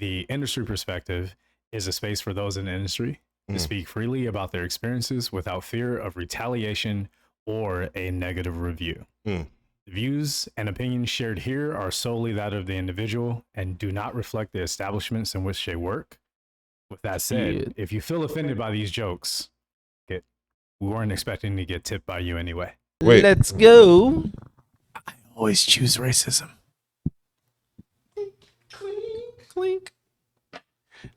The industry perspective is a space for those in the industry to speak freely about their experiences without fear of retaliation or a negative review. The views and opinions shared here are solely that of the individual and do not reflect the establishments in which they work. With that said, if you feel offended by these jokes, we weren't expecting to get tipped by you anyway. Wait. Let's go. I always choose racism. Clink.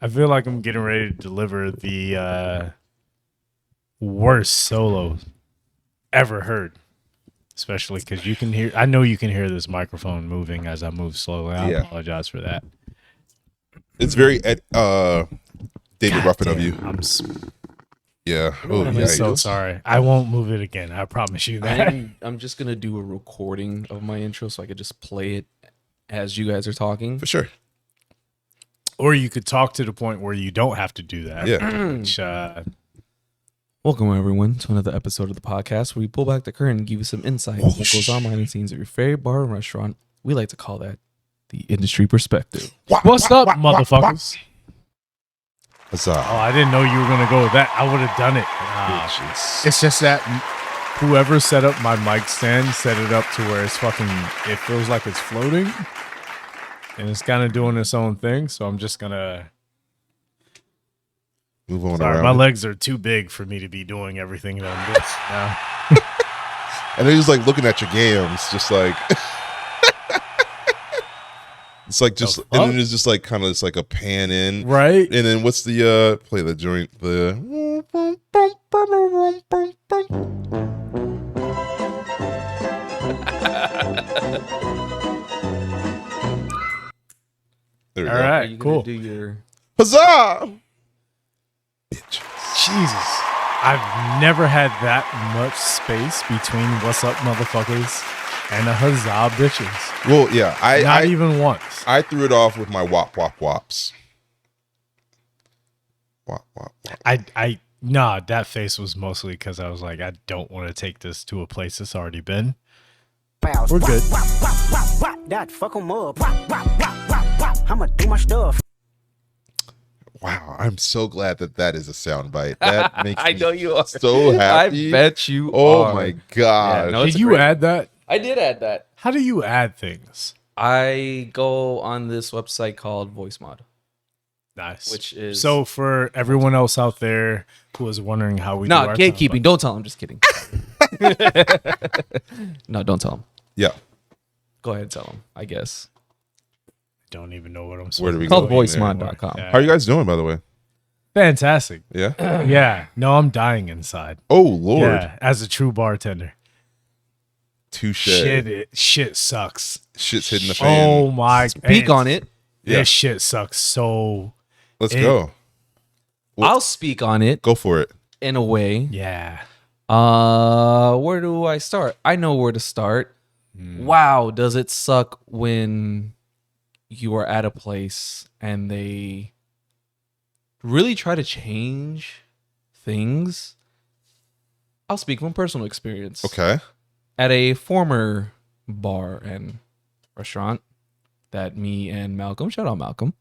I feel like I'm getting ready to deliver the worst solo ever heard. Especially because you can hear, I know you can hear this microphone moving as I move slowly. I apologize for that. It's very David Ruffin of you. Yeah. I'm so sorry. I won't move it again. I promise you that. I'm just gonna do a recording of my intro so I could just play it as you guys are talking. For sure. Or you could talk to the point where you don't have to do that. Yeah. Which, Welcome everyone to another episode of the podcast where we pull back the curtain and give you some insight on what goes on behind the scenes of your favorite bar and restaurant. We like to call that the industry perspective. what's up, motherfuckers? What's up? Oh, I didn't know you were going to go with that. I would have done it. It's just that whoever set up my mic stand set it up to where it's fucking, it feels like it's floating. And it's kind of doing its own thing. So I'm just going to move on sorry, around. my legs are too big for me to be doing everything that I'm doing now. And they're just like looking at your gams, just like it's like just and then there's just like kind of it's like a pan in. Right. And then what's the play the joint the there we All go. right, cool. Do your Huzzah! Jesus. I've never had that much space between what's up, motherfuckers, and a huzzah, bitches. Well, yeah, Not even once. I threw it off with my wop wop wops. Wop wop wop. Nah, that face was mostly because I was like, I don't want to take this to a place it's already been. We're good. That fuck 'em up. I'ma do my stuff. Wow, I'm so glad that is a soundbite. That makes I me know you are so happy. I bet you Oh are. my god. Yeah, no, Did you add that? I did add that. How do you add things? I go on this website called VoiceMod. Nice. Which is so for everyone else out there who was wondering how we do our gatekeeping. Don't tell him. Just kidding. No, don't tell him. Yeah. Go ahead and tell him, I guess. Don't even know what I'm saying. Where do we It's called go? voicemod.com. Yeah. How are you guys doing, by the way? Fantastic. Yeah. Yeah. No, I'm dying inside. Oh Lord. Yeah, as a true bartender. Touche. Shit sucks. Shit's hitting the fan. Oh my. Speak on it. Yeah. This shit sucks so. Let's go. Well- I'll speak on it Go for it. in a way. Yeah. Where do I start? I know where to start. Wow, does it suck when you are at a place and they really try to change things? I'll speak from personal experience. Okay. At a former bar and restaurant that me and Malcolm, shout out Malcolm,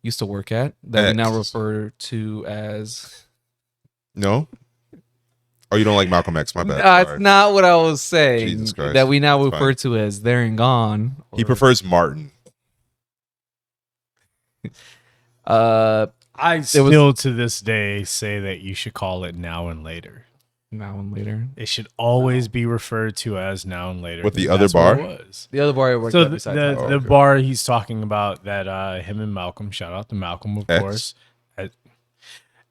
used to work at, that we now refer to as... No? Oh, you don't like Malcolm X? My bad. That's Sorry. not what I was saying. Jesus Christ. That we now It's refer fine. to as There and Gone. He prefers Martin. I still to this day say that you should call it now and later. Now and later. It should always be referred to as now and later. With the 'cause other that's what bar? it was. The other bar I worked So at the besides that. Oh, the okay. bar he's talking about that him and Malcolm, shout out to Malcolm, of X. course.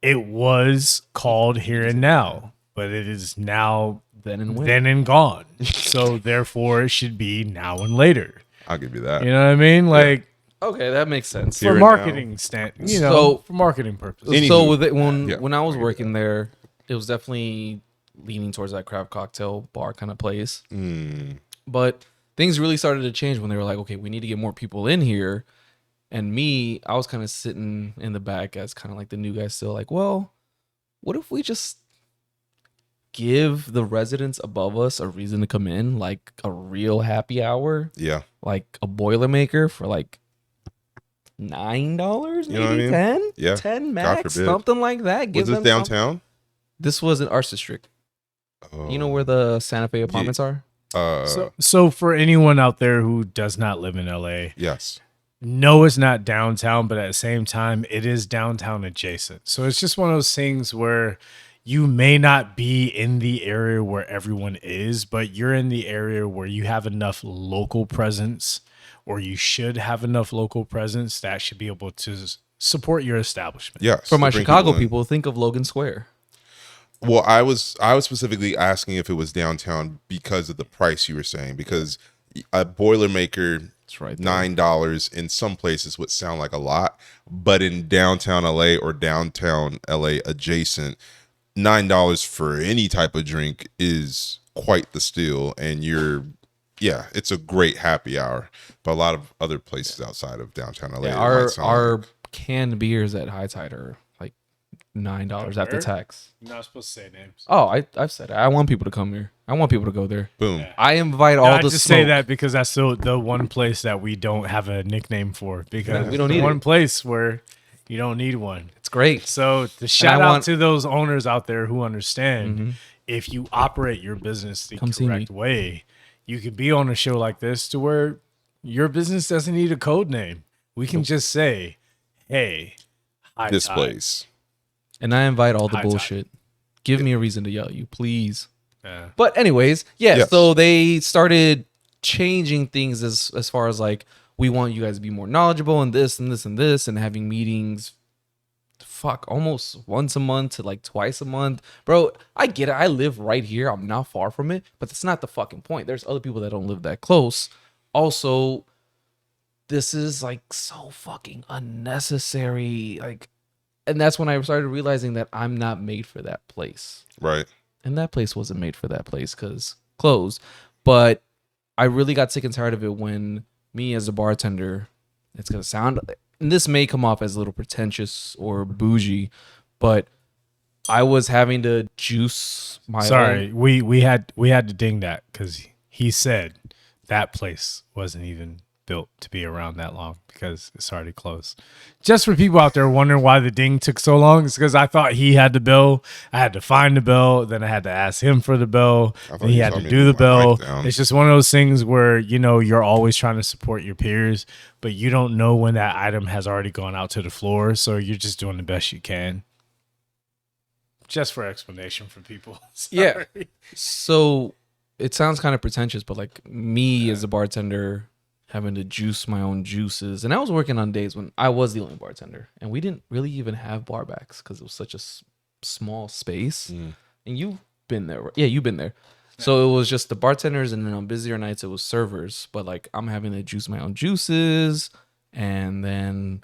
It was called Here and Now, but it is now Then and when. then and gone. So therefore it should be now and later. I'll give you that. You know what I mean? Like Okay, that makes sense. Here for and marketing So- for marketing purposes. Anywho. So with it, when Yeah. when I was working there, it was definitely leaning towards that craft cocktail bar kind of place. But things really started to change when they were like, okay, we need to get more people in here. And me, I was kind of sitting in the back as kind of like the new guy still like, well, what if we just give the residents above us a reason to come in, like a real happy hour, Yeah. like a Boilermaker for like $9, You know what I maybe mean? 10, Yeah. 10 God max, forbid. something like that. Was this them downtown? This was in Arts District. You know where the Santa Fe apartments are? So for anyone out there who does not live in LA, Yes. no, it's not downtown, but at the same time, it is downtown adjacent. So it's just one of those things where you may not be in the area where everyone is, but you're in the area where you have enough local presence, or you should have enough local presence that should be able to support your establishment. Yes. For my to bring Chicago in. people, think of Logan Square. Well, I was specifically asking if it was downtown because of the price you were saying, because a Boilermaker, That's right there. $9 in some places would sound like a lot, but in downtown LA or downtown LA adjacent, $9 for any type of drink is quite the steal. And it's a great happy hour. But a lot of other places outside of downtown LA, Yeah, it might sound our like- canned beers at High Tide are like $9 after Where? tax. You're not supposed to say names. Oh, I've said it. I want people to come here. I want people to go there. boom. I invite all I the just smoke. say that because that's the one place that we don't have a nickname for, because we don't the need one it. place where you don't need one. It's great. So the shout out want- to those owners out there who understand, Mhm. if you operate your business the Come see me. correct way, you could be on a show like this to where your business doesn't need a code name. We can just say, hey, High This Tide. place. And I invite all the High Tide. bullshit. Give me a reason to yell at you, please. Yeah. But anyways, Yes. so they started changing things as far as like, we want you guys to be more knowledgeable in this and this and this, and having meetings almost once a month to like twice a month. Bro, I get it. I live right here. I'm not far from it, but that's not the fucking point. There's other people that don't live that close. Also, this is like so fucking unnecessary. Like, and that's when I started realizing that I'm not made for that place. Right. And that place wasn't made for that place because closed. But I really got sick and tired of it when me as a bartender, it's going to sound, and this may come off as a little pretentious or bougie, but I was having to juice my Sorry, own. we had to ding that because he said that place wasn't even built to be around that long because it's already closed. Just for people out there wondering why the ding took so long, it's because I thought he had the bill. I had to find the bill, then I had to ask him for the bill. I thought Then he you had told to me do to the put my bill. mic down. It's just one of those things where, you know, you're always trying to support your peers, but you don't know when that item has already gone out to the floor, so you're just doing the best you can. Just for explanation for people. Yeah. Sorry. So it sounds kind of pretentious, but like me as a bartender having to juice my own juices. And I was working on days when I was the only bartender and we didn't really even have bar backs because it was such a small space. And you've been there. Yeah, you've been there. So it was just the bartenders, and then on busier nights it was servers. But like I'm having to juice my own juices, and then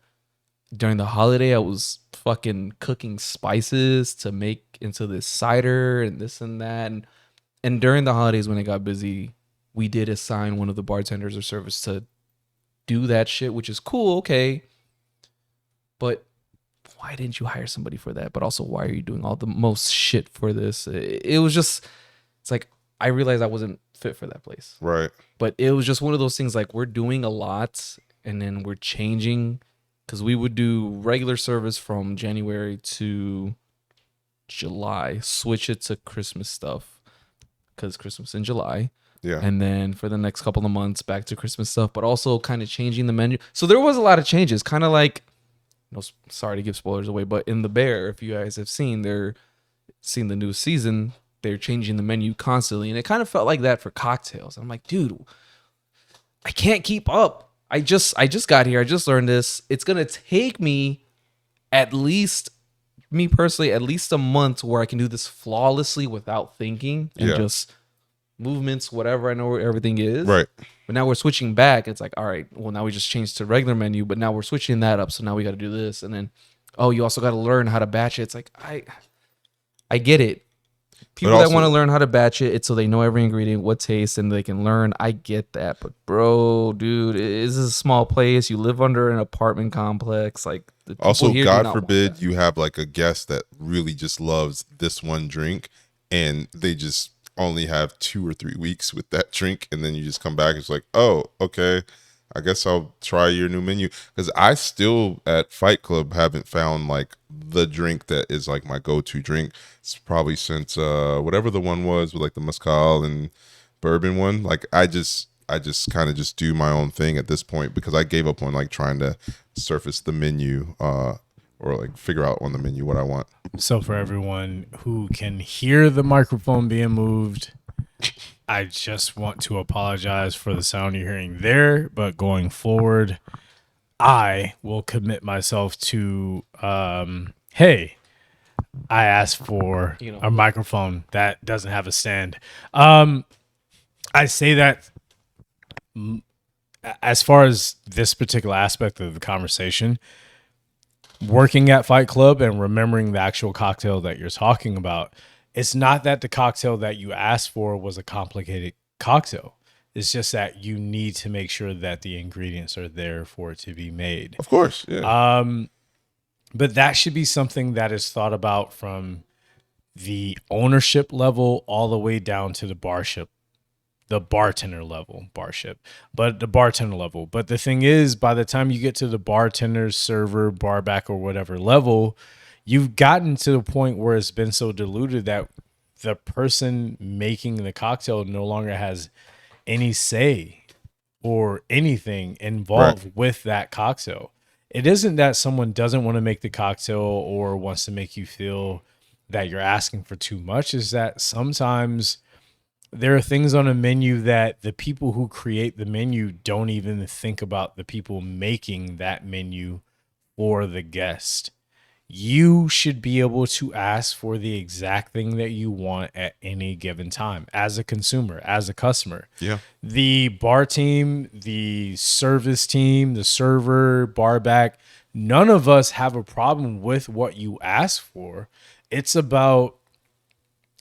during the holiday I was fucking cooking spices to make into this cider and this and that. And during the holidays when it got busy, we did assign one of the bartenders or servers to do that shit, which is cool, okay. But why didn't you hire somebody for that? But also, why are you doing all the most shit for this? It was just, it's like, I realized I wasn't fit for that place. Right. But it was just one of those things like we're doing a lot and then we're changing, because we would do regular service from January to July, switch it to Christmas stuff because Christmas in July. Yeah. And then for the next couple of months back to Christmas stuff, but also kind of changing the menu. So there was a lot of changes, kind of like, no, sorry to give spoilers away, but in The Bear, if you guys have seen the new season, they're changing the menu constantly. And it kind of felt like that for cocktails. I'm like, dude, I can't keep up. I just got here. I just learned this. It's going to take me at least a month where I can do this flawlessly without thinking and Yeah. just movements, whatever. I know where everything is. Right. But now we're switching back. It's like, all right, well, now we just changed to regular menu, but now we're switching that up. So now we got to do this. And then, oh, you also got to learn how to batch it. It's like, I get it. People also- that want to learn how to batch it, it's so they know every ingredient, what taste, and they can learn. I get that. But bro, dude, this is a small place. You live under an apartment complex. Like, the people Also, here do God not want forbid that. you have like a guest that really just loves this one drink and they just only have 2 or 3 weeks with that drink. And then you just come back. It's like, oh, okay. I guess I'll try your new menu because I still at Fight Club haven't found like the drink that is like my go-to drink. It's probably since whatever the one was with like the mezcal and bourbon one. Like I just kind of just do my own thing at this point because I gave up on like trying to surface the menu or like figure out on the menu what I want. So for everyone who can hear the microphone being moved, I just want to apologize for the sound you're hearing there, but going forward, I will commit myself to, hey, I asked for a microphone that doesn't have a stand. I say that as far as this particular aspect of the conversation, working at Fight Club and remembering the actual cocktail that you're talking about, it's not that the cocktail that you asked for was a complicated cocktail. It's just that you need to make sure that the ingredients are there for it to be made. Of course, yeah. But that should be something that is thought about from the ownership level all the way down to the bartender level, but the bartender level. But the thing is, by the time you get to the bartender, server, barback, or whatever level, you've gotten to the point where it's been so diluted that the person making the cocktail no longer has any say or anything involved with that cocktail. It isn't that someone doesn't want to make the cocktail or wants to make you feel that you're asking for too much. Is that sometimes there are things on a menu that the people who create the menu don't even think about the people making that menu for the guest. You should be able to ask for the exact thing that you want at any given time as a consumer, as a customer. Yeah. The bar team, the service team, the server, barback, none of us have a problem with what you ask for. It's about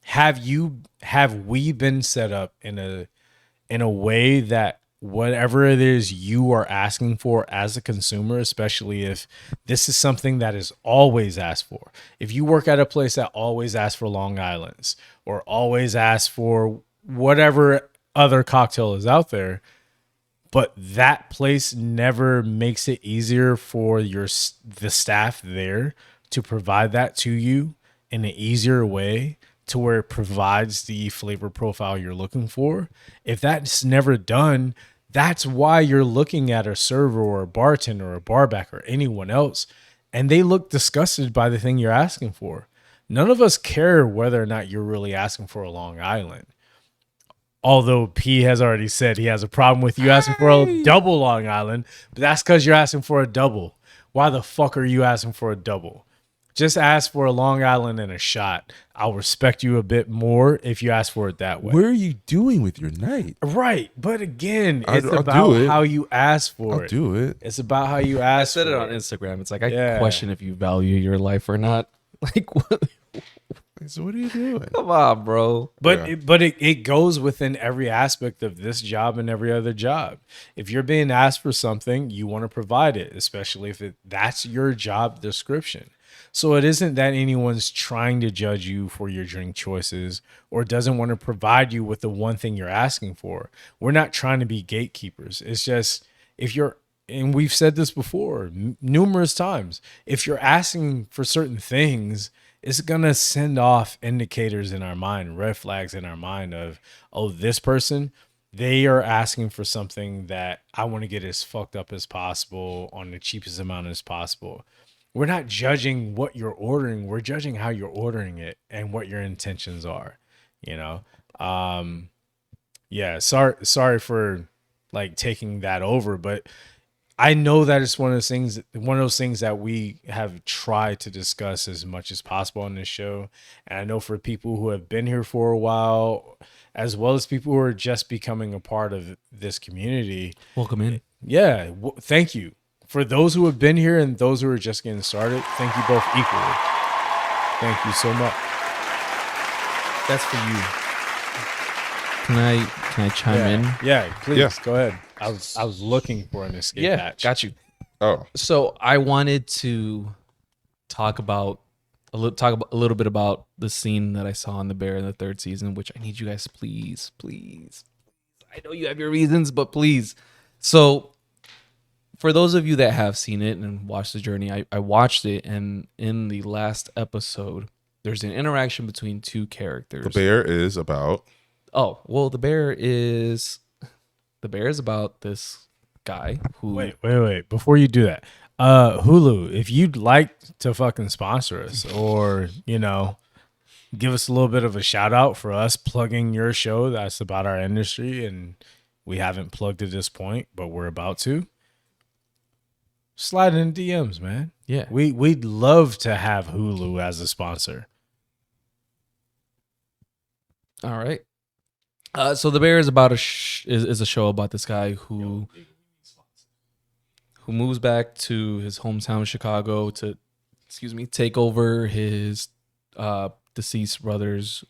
have we been set up in a way that whatever it is you are asking for as a consumer, especially if this is something that is always asked for. If you work at a place that always asks for Long Islands or always asks for whatever other cocktail is out there, but that place never makes it easier for the staff there to provide that to you in an easier way to where it provides the flavor profile you're looking for. If that's never done, that's why you're looking at a server or a bartender or a barback or anyone else, and they look disgusted by the thing you're asking for. None of us care whether or not you're really asking for a Long Island. Although P has already said he has a problem with you asking for a double Long Island, but that's because you're asking for a double. Why the fuck are you asking for a double? Just ask for a Long Island and a shot. I'll respect you a bit more if you ask for it that way. What are you doing with your night? Right. But again, I'll it's do about it. how you ask for I'll it. do it. It's about how you I ask said for it on it. Instagram. It's like I question if you value your life or not. Like, what? So what are you doing? Come on, bro. But it goes within every aspect of this job and every other job. If you're being asked for something, you want to provide it, especially if that's your job description. So it isn't that anyone's trying to judge you for your drink choices or doesn't want to provide you with the one thing you're asking for. We're not trying to be gatekeepers. It's just if you're, and we've said this before numerous times, if you're asking for certain things, it's going to send off indicators in our mind, red flags in our mind of, oh, this person, they are asking for something that I want to get as fucked up as possible on the cheapest amount as possible. We're not judging what you're ordering. We're judging how you're ordering it and what your intentions are, you know? Yeah, sorry for like taking that over, but I know that it's one of those things that we have tried to discuss as much as possible on this show. And I know for people who have been here for a while, as well as people who are just becoming a part of this community. Welcome in. Yeah, thank you. For those who have been here and those who are just getting started, thank you both equally. Thank you so much. That's for you. Can I chime in? Yeah, please Yeah. go ahead. I was looking for an escape hatch. Got you. Oh, So I wanted to talk a little bit about the scene that I saw in The Bear in the third season, which I need you guys, please. I know you have your reasons, but please. So for those of you that have seen it and watched the journey, I watched it, and in the last episode, there's an interaction between two characters. The bear is about. Oh, well, the bear is about this guy who. Wait. Before you do that, Hulu, if you'd like to fucking sponsor us, or give us a little bit of a shout out for us plugging your show that's about our industry, and we haven't plugged at this point, but we're about to. Slide in DMs, man. Yeah. We'd love to have Hulu as a sponsor. All right. So The Bear is about is a show about this guy who moves back to his hometown Chicago to take over his deceased brother's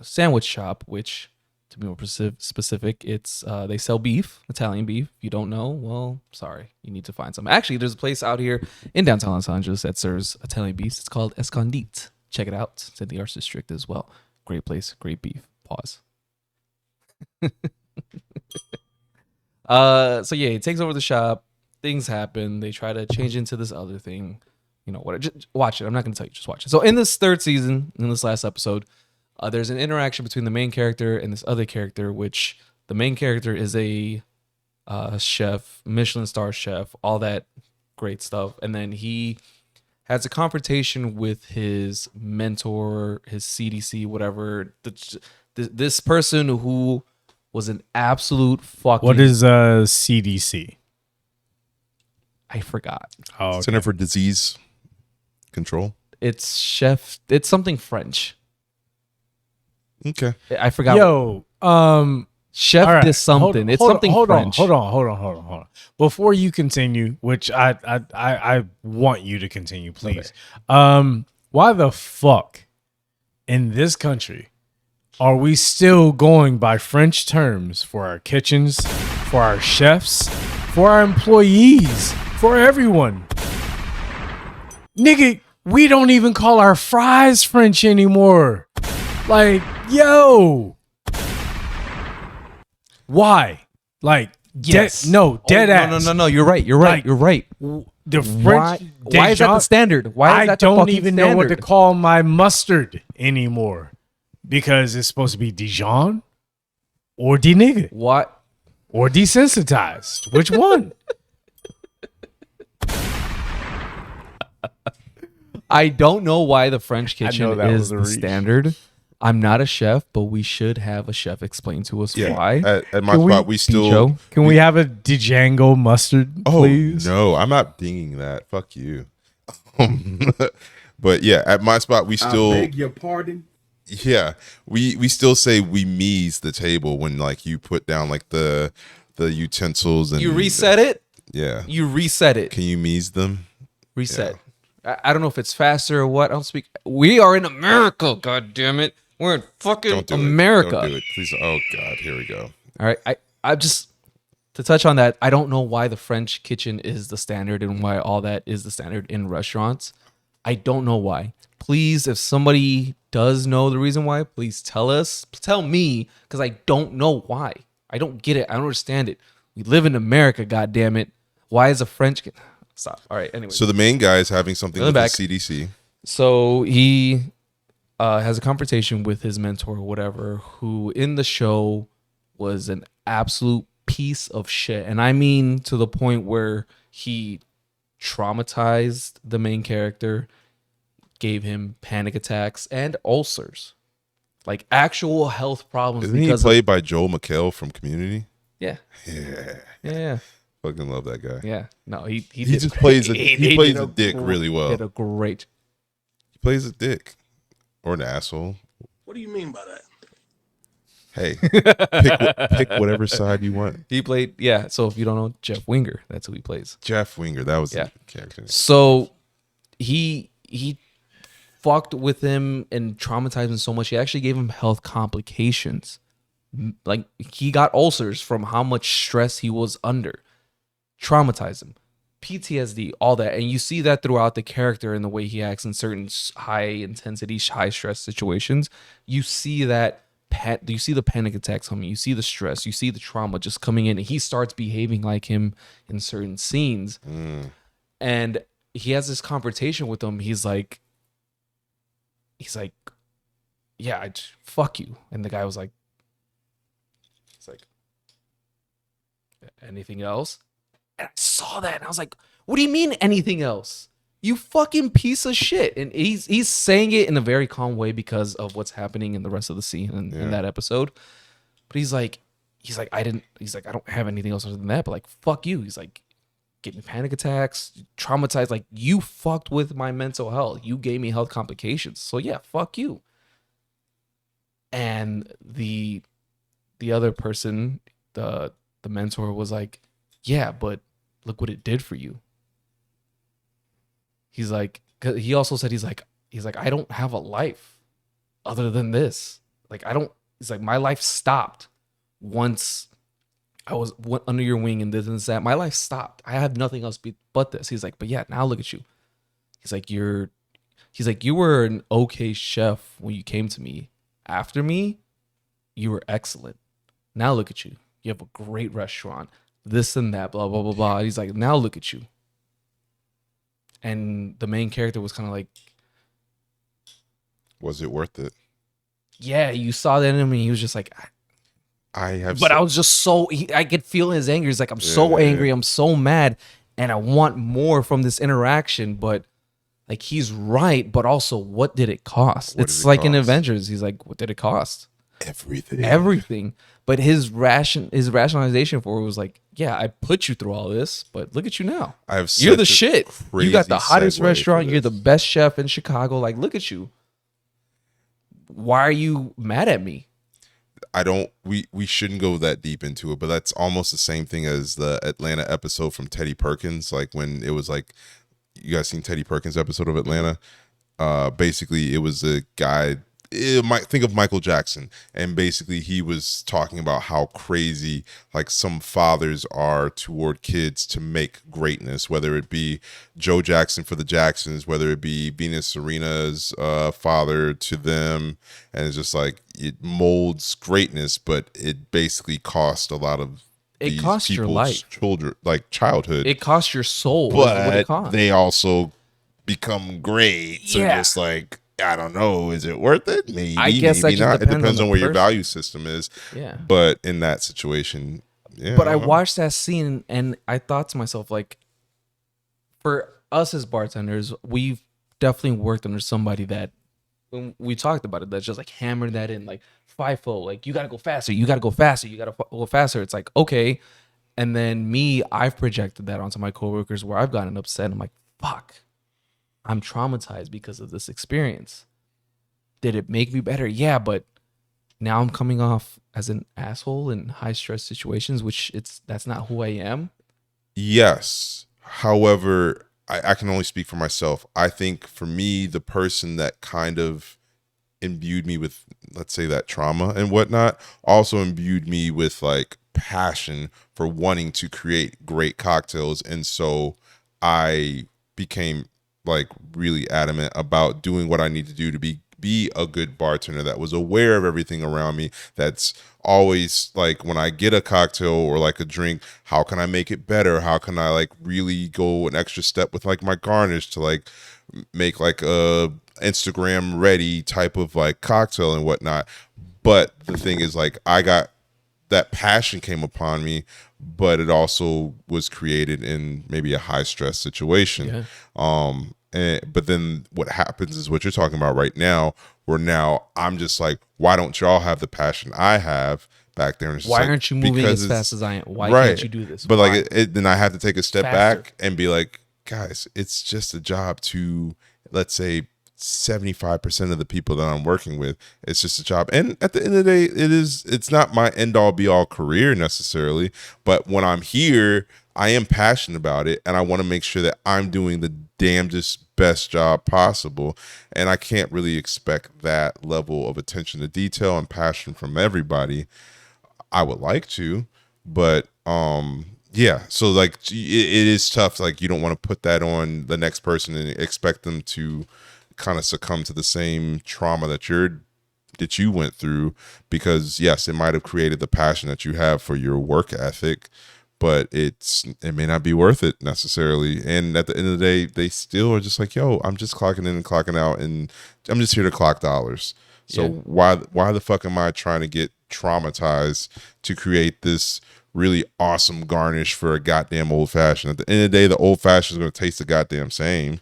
sandwich shop, which, to be more specific, it's they sell beef, Italian beef. If you don't know, well, sorry, you need to find some. Actually, there's a place out here in downtown Los Angeles that serves Italian beef. It's called Escondite. Check it out. It's in the Arts District as well. Great place, great beef. Pause. So yeah, he takes over the shop. Things happen. They try to change into this other thing. Just watch it. I'm not going to tell you. Just watch it. So in this third season, in this last episode, there's an interaction between the main character and this other character, which the main character is a chef, Michelin star chef, all that great stuff. And then he has a confrontation with his mentor, his CDC, whatever. This person who was an absolute fucking... What is CDC? I forgot. Oh, okay. Center for Disease Control. It's chef. It's something French. Okay. I forgot. Yo, chef all right. did something. It's something French. Hold on. Before you continue, which I want you to continue, please. Okay. Why the fuck in this country are we still going by French terms for our kitchens, for our chefs, for our employees, for everyone? Nigga, we don't even call our fries French anymore. Like, yo. Why? Like, Yes. dead ass. No. You're right. Like, You're right. The French. Why is that the standard? Why is that I the don't fucking even know what to standard? call my mustard anymore, because it's supposed to be Dijon or de nigga What? or desensitized. Which one? I don't know why the French kitchen that was is a the reach. standard. I'm not a chef, but we should have a chef explain to us Yeah. why. At my spot, we still. Joe? Can we have a Django mustard, Oh please? no, I'm not dinging that. Fuck you. But yeah, at my spot, we still. I beg your pardon. Yeah, we still say we mise the table when like you put down like the utensils and You reset it. Yeah, You reset it. can you mise them? Reset. I don't know if it's faster or what. I don't speak. We are in America. God damn it. We're in fucking Don't do America. it. Don't do it, please. Oh God, here we go. All right. I just, to touch on that, I don't know why the French kitchen is the standard and why all that is the standard in restaurants. I don't know why. Please, if somebody does know the reason why, please tell us. Tell me, because I don't know why. I don't get it. I don't understand it. We live in America, God damn it. Why is a French... Stop. All right, anyway. So the main guy is having something with the back. CDC. So he has a confrontation with his mentor or whatever, who in the show was an absolute piece of shit. And I mean to the point where he traumatized the main character, gave him panic attacks and ulcers. Like actual health problems. Isn't he because played by Joel McHale from Community? Yeah. Yeah. Fucking love that guy. Yeah. No, he just plays a he plays did a dick really well. Did a great. He plays a dick or an asshole. What do you mean by that? Hey, pick whatever side you want. He played, yeah. So if you don't know, Jeff Winger, that's who he plays. Jeff Winger, that was Yeah. the character. So he fucked with him and traumatized him so much. He actually gave him health complications. Like he got ulcers from how much stress he was under. Traumatized him. PTSD, all that. And you see that throughout the character and the way he acts in certain high intensity, high stress situations. You see that you see the panic attacks coming, you see the stress, you see the trauma just coming in, and he starts behaving like him in certain scenes. And he has this confrontation with him. He's like, yeah, fuck you. And the guy was like, it's like, anything else? And I saw that and I was like, what do you mean anything else? You fucking piece of shit. And he's saying it in a very calm way because of what's happening in the rest of the scene in that episode. But he's like, I don't have anything else other than that, but like, fuck you. He's like, getting panic attacks, traumatized. Like, you fucked with my mental health. You gave me health complications. So yeah, fuck you. And the other person, the mentor, was like, yeah, but look what it did for you. He's like, 'cause he also said, he's like, I don't have a life other than this. Like, he's like, my life stopped once I went under your wing and this and that. My life stopped. I have nothing else but this. He's like, but yeah, now look at you. He's like, you were an okay chef when you came to me. After me, you were excellent. Now look at you. You have a great restaurant. This and that, blah, blah, blah, blah. He's like, now look at you. And the main character was kind of like, was it worth it? Yeah, you saw that in him and he was just like, I was just so, I could feel his anger. He's like, I'm so angry. I'm so mad. And I want more from this interaction. But like, he's right. But also, what did it cost? It's like in Avengers. He's like, what did it cost? Everything. But his rationalization for it was like, yeah, I put you through all this, but look at you now. You're the shit. You got the hottest restaurant. You're the best chef in Chicago. Like, look at you. Why are you mad at me? We shouldn't go that deep into it, but that's almost the same thing as the Atlanta episode from Teddy Perkins. Like, when it was like, you guys seen Teddy Perkins episode of Atlanta? Basically, it was a guy, think of Michael Jackson, and basically he was talking about how crazy like some fathers are toward kids to make greatness, whether it be Joe Jackson for the Jacksons, whether it be Venus Serena's father to them, and it's just like, it molds greatness, but it basically costs a lot of your life, childhood. It costs your soul, but they also become great. So just like, I don't know, is it worth it? Maybe, I guess maybe not. It depends on where your value system is. Yeah. But in that situation, yeah. But I watched that scene and I thought to myself, like, for us as bartenders, we've definitely worked under somebody that, when we talked about it, that's just like hammered that in, like, FIFO, like, you gotta go faster, you gotta go faster, you gotta go faster. It's like, okay. And then I've projected that onto my coworkers where I've gotten upset. I'm like, fuck. I'm traumatized because of this experience. Did it make me better? Yeah, but now I'm coming off as an asshole in high stress situations, which that's not who I am. Yes. However, I can only speak for myself. I think for me, the person that kind of imbued me with, let's say, that trauma and whatnot, also imbued me with like passion for wanting to create great cocktails. And so I became like really adamant about doing what I need to do to be a good bartender that was aware of everything around me. That's always like, when I get a cocktail or like a drink, how can I make it better? How can I like really go an extra step with like my garnish to like make like a Instagram ready type of like cocktail and whatnot. But the thing is, like, I got that passion came upon me, but it also was created in maybe a high stress situation. Yeah. But then what happens is what you're talking about right now, where now I'm just like, why don't y'all have the passion I have back there? And why aren't you moving as fast as I am? Why can't you do this? But like, then I have to take a step back and be like, guys, it's just a job to, let's say, 75% of the people that I'm working with. It's just a job. And at the end of the day, it's not my end all be all career necessarily, but when I'm here, I am passionate about it, and I want to make sure that I'm doing the damnedest best job possible. And I can't really expect that level of attention to detail and passion from everybody. I would like to, but yeah, so like it is tough. Like, you don't want to put that on the next person and expect them to kind of succumb to the same trauma that you're that you went through, because yes, it might have created the passion that you have for your work ethic, but it may not be worth it necessarily. And at the end of the day, they still are just like, yo, I'm just clocking in and clocking out, and I'm just here to clock dollars. So why the fuck am I trying to get traumatized to create this really awesome garnish for a goddamn old fashioned? At the end of the day, the old fashioned is going to taste the goddamn same.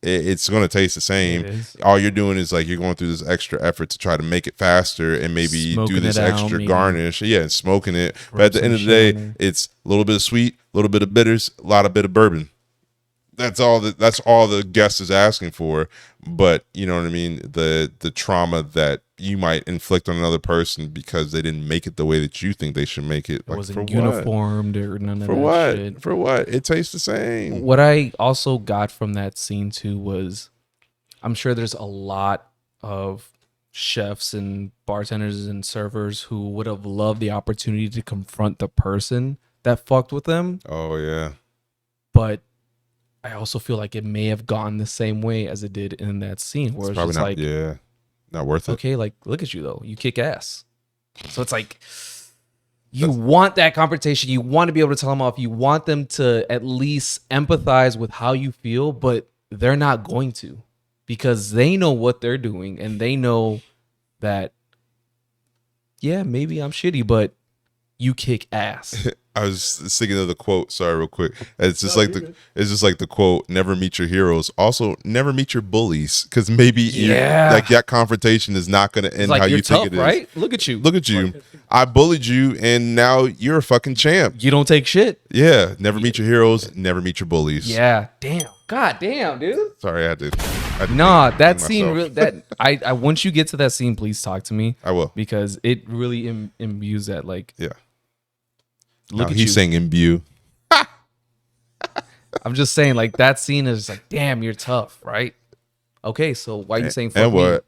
It's going to taste the same. All you're doing is like you're going through this extra effort to try to make it faster and maybe Smoking do this it out, extra maybe. garnish. Yeah, and smoking it. But Rub at the some end of the shit day, on it's a little bit of sweet, a little bit of bitters, a lot of bit of bourbon. That's all the guest is asking for. But you know what I mean? The trauma that you might inflict on another person because they didn't make it the way that you think they should make it. It Like, wasn't for what? uniformed or none of For that what? shit. For what? It tastes the same. What I also got from that scene too was, I'm sure there's a lot of chefs and bartenders and servers who would have loved the opportunity to confront the person that fucked with them, Oh yeah. but I also feel like it may have gone the same way as it did in that scene, where It's it's probably just not. like, Yeah. Not worth it. okay, like look at you though, you kick ass. So it's like you want that confrontation, you want to be able to tell them off, you want them to at least empathize with how you feel, but they're not going to, because they know what they're doing and they know that, yeah, maybe I'm shitty, but you kick ass. I was thinking of the quote. Sorry, real quick. It's just like the quote. Never meet your heroes. Also, never meet your bullies, because maybe like that confrontation is not going to end It's like how you're you tough, think it is. right? Look at you. Look at you. I bullied you, and now you're a fucking champ. You don't take shit. Yeah. Never meet your heroes. Never meet your bullies. Yeah. Damn. God damn, dude. Sorry, I had to Nah, think that myself. scene really, that I once you get to that scene, please talk to me, I will. because it really imbues that, like, Yeah. look Now at he's you. saying imbue. I'm just saying, like, that scene is like, damn, you're tough, right? Okay, so why are you saying fuck And me? what?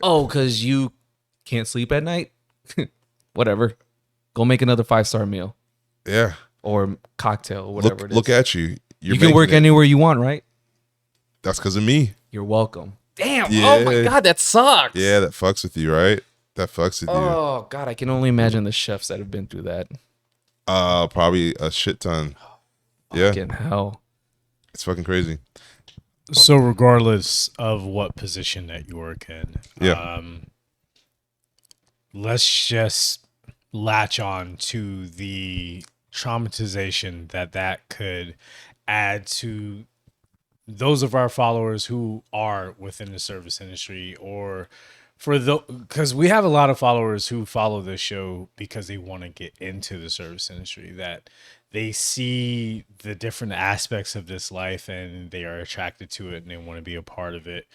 Oh, because you can't sleep at night? Whatever. Go make another 5-star meal Yeah. or cocktail, or whatever it is. Look at you. You're you can work making it. anywhere you want, right? That's because of me. You're welcome. Damn. Yeah. Oh my God, that sucks. Yeah, that fucks with you, right? That fucks with you. Oh God, I can only imagine the chefs that have been through that. Probably a shit ton. Yeah, Fucking hell. it's fucking crazy. So regardless of what position that you work in, Yeah. let's just latch on to the traumatization that could add to those of our followers who are within the service industry, or for the, because we have a lot of followers who follow this show because they want to get into the service industry, that they see the different aspects of this life and they are attracted to it and they want to be a part of it.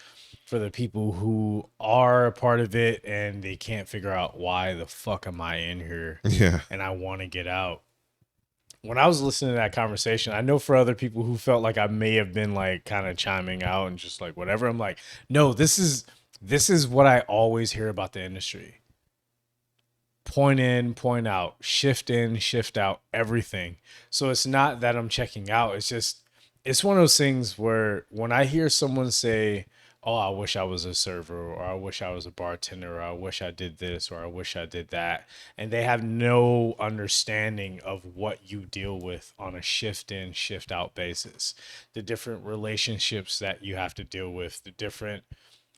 For the people who are a part of it and they can't figure out, why the fuck am I in here Yeah. and I want to get out. When I was listening to that conversation, I know for other people who felt like I may have been like kind of chiming out and just like whatever, I'm like, no, this is what I always hear about the industry. Point in, point out, shift in, shift out, everything. So it's not that I'm checking out. It's just, it's one of those things where when I hear someone say, oh, I wish I was a server, or I wish I was a bartender, or I wish I did this, or I wish I did that, and they have no understanding of what you deal with on a shift in, shift out basis, the different relationships that you have to deal with, the different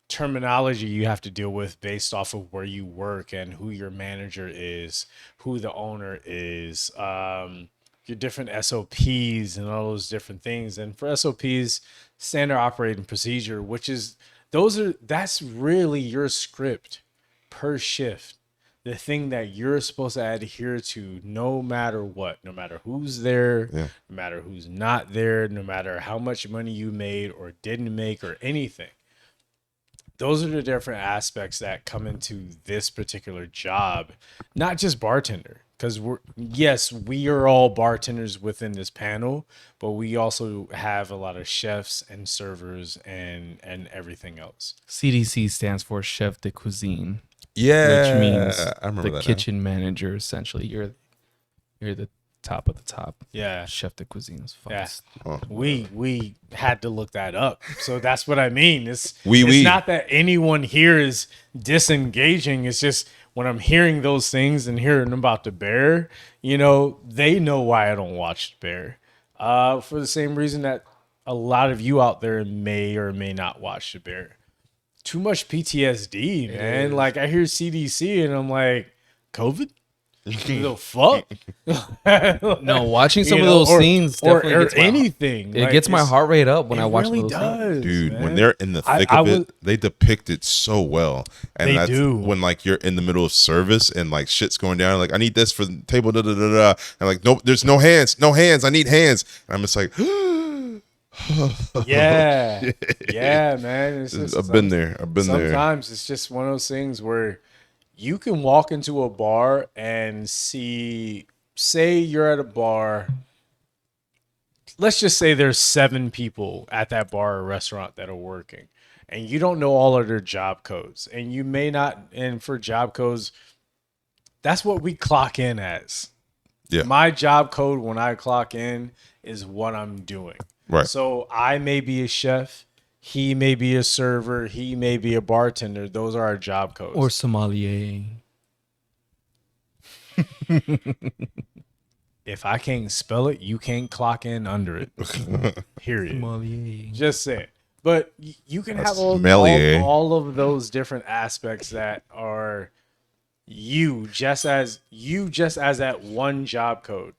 terminology you have to deal with based off of where you work and who your manager is, who the owner is, your different SOPs and all those different things. And for SOPs, standard operating procedure, which is, that's really your script per shift, the thing that you're supposed to adhere to no matter what, no matter who's there, no matter who's not there, no matter how much money you made or didn't make or anything. Those are the different aspects that come into this particular job, not just bartender. Because we are all bartenders within this panel, but we also have a lot of chefs and servers and everything else. CDC stands for Chef de Cuisine, Yeah. which means I remember the that kitchen manager. Essentially, you're the top of the top. Yeah. Chef de cuisine is fucking. Yeah. We had to look that up. So that's what I mean. It's Oui. not that anyone here is disengaging. It's just when I'm hearing those things and hearing about the Bear, you know, they know why I don't watch the Bear. For the same reason that a lot of you out there may or may not watch the Bear. Too much PTSD, man. Like I hear CDC and I'm like, COVID? The fuck? No, watching some You of know, those scenes or definitely gets my, anything. it Like, gets my it's- heart rate up when I It watch really those things. does, Dude, man. when they're in the thick I of was- it, they depict it so well. And They that's do. when like you're in the middle of service and like shit's going down. Like, I need this for the table, da da da da. And like, nope, there's no hands. I need hands. And I'm just like, Yeah, yeah, man. It's just, I've been there. sometimes it's just one of those things where you can walk into a bar and say you're at a bar. Let's just say there's 7 people at that bar or restaurant that are working, and you don't know all of their job codes, and you may not. And for job codes, that's what we clock in as. Yeah. My job code when I clock in is what I'm doing. Right. So I may be a chef, he may be a server, he may be a bartender. Those are our job codes. Or sommelier. If I can't spell it, you can't clock in under it. Period. Sommelier. Just say it. But you can have sommelier. all of those different aspects that are you just as that one job code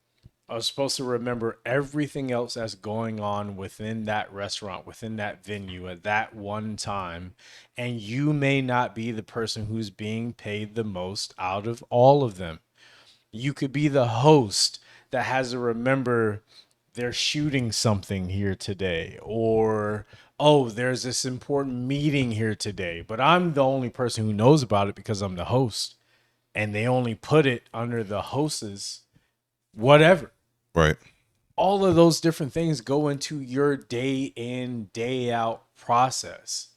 are supposed to remember everything else that's going on within that restaurant, within that venue at that one time. And you may not be the person who's being paid the most out of all of them. You could be the host that has to remember they're shooting something here today, or, oh, there's this important meeting here today, but I'm the only person who knows about it because I'm the host. And they only put it under the host's whatever. Right. All of those different things go into your day in, day out process.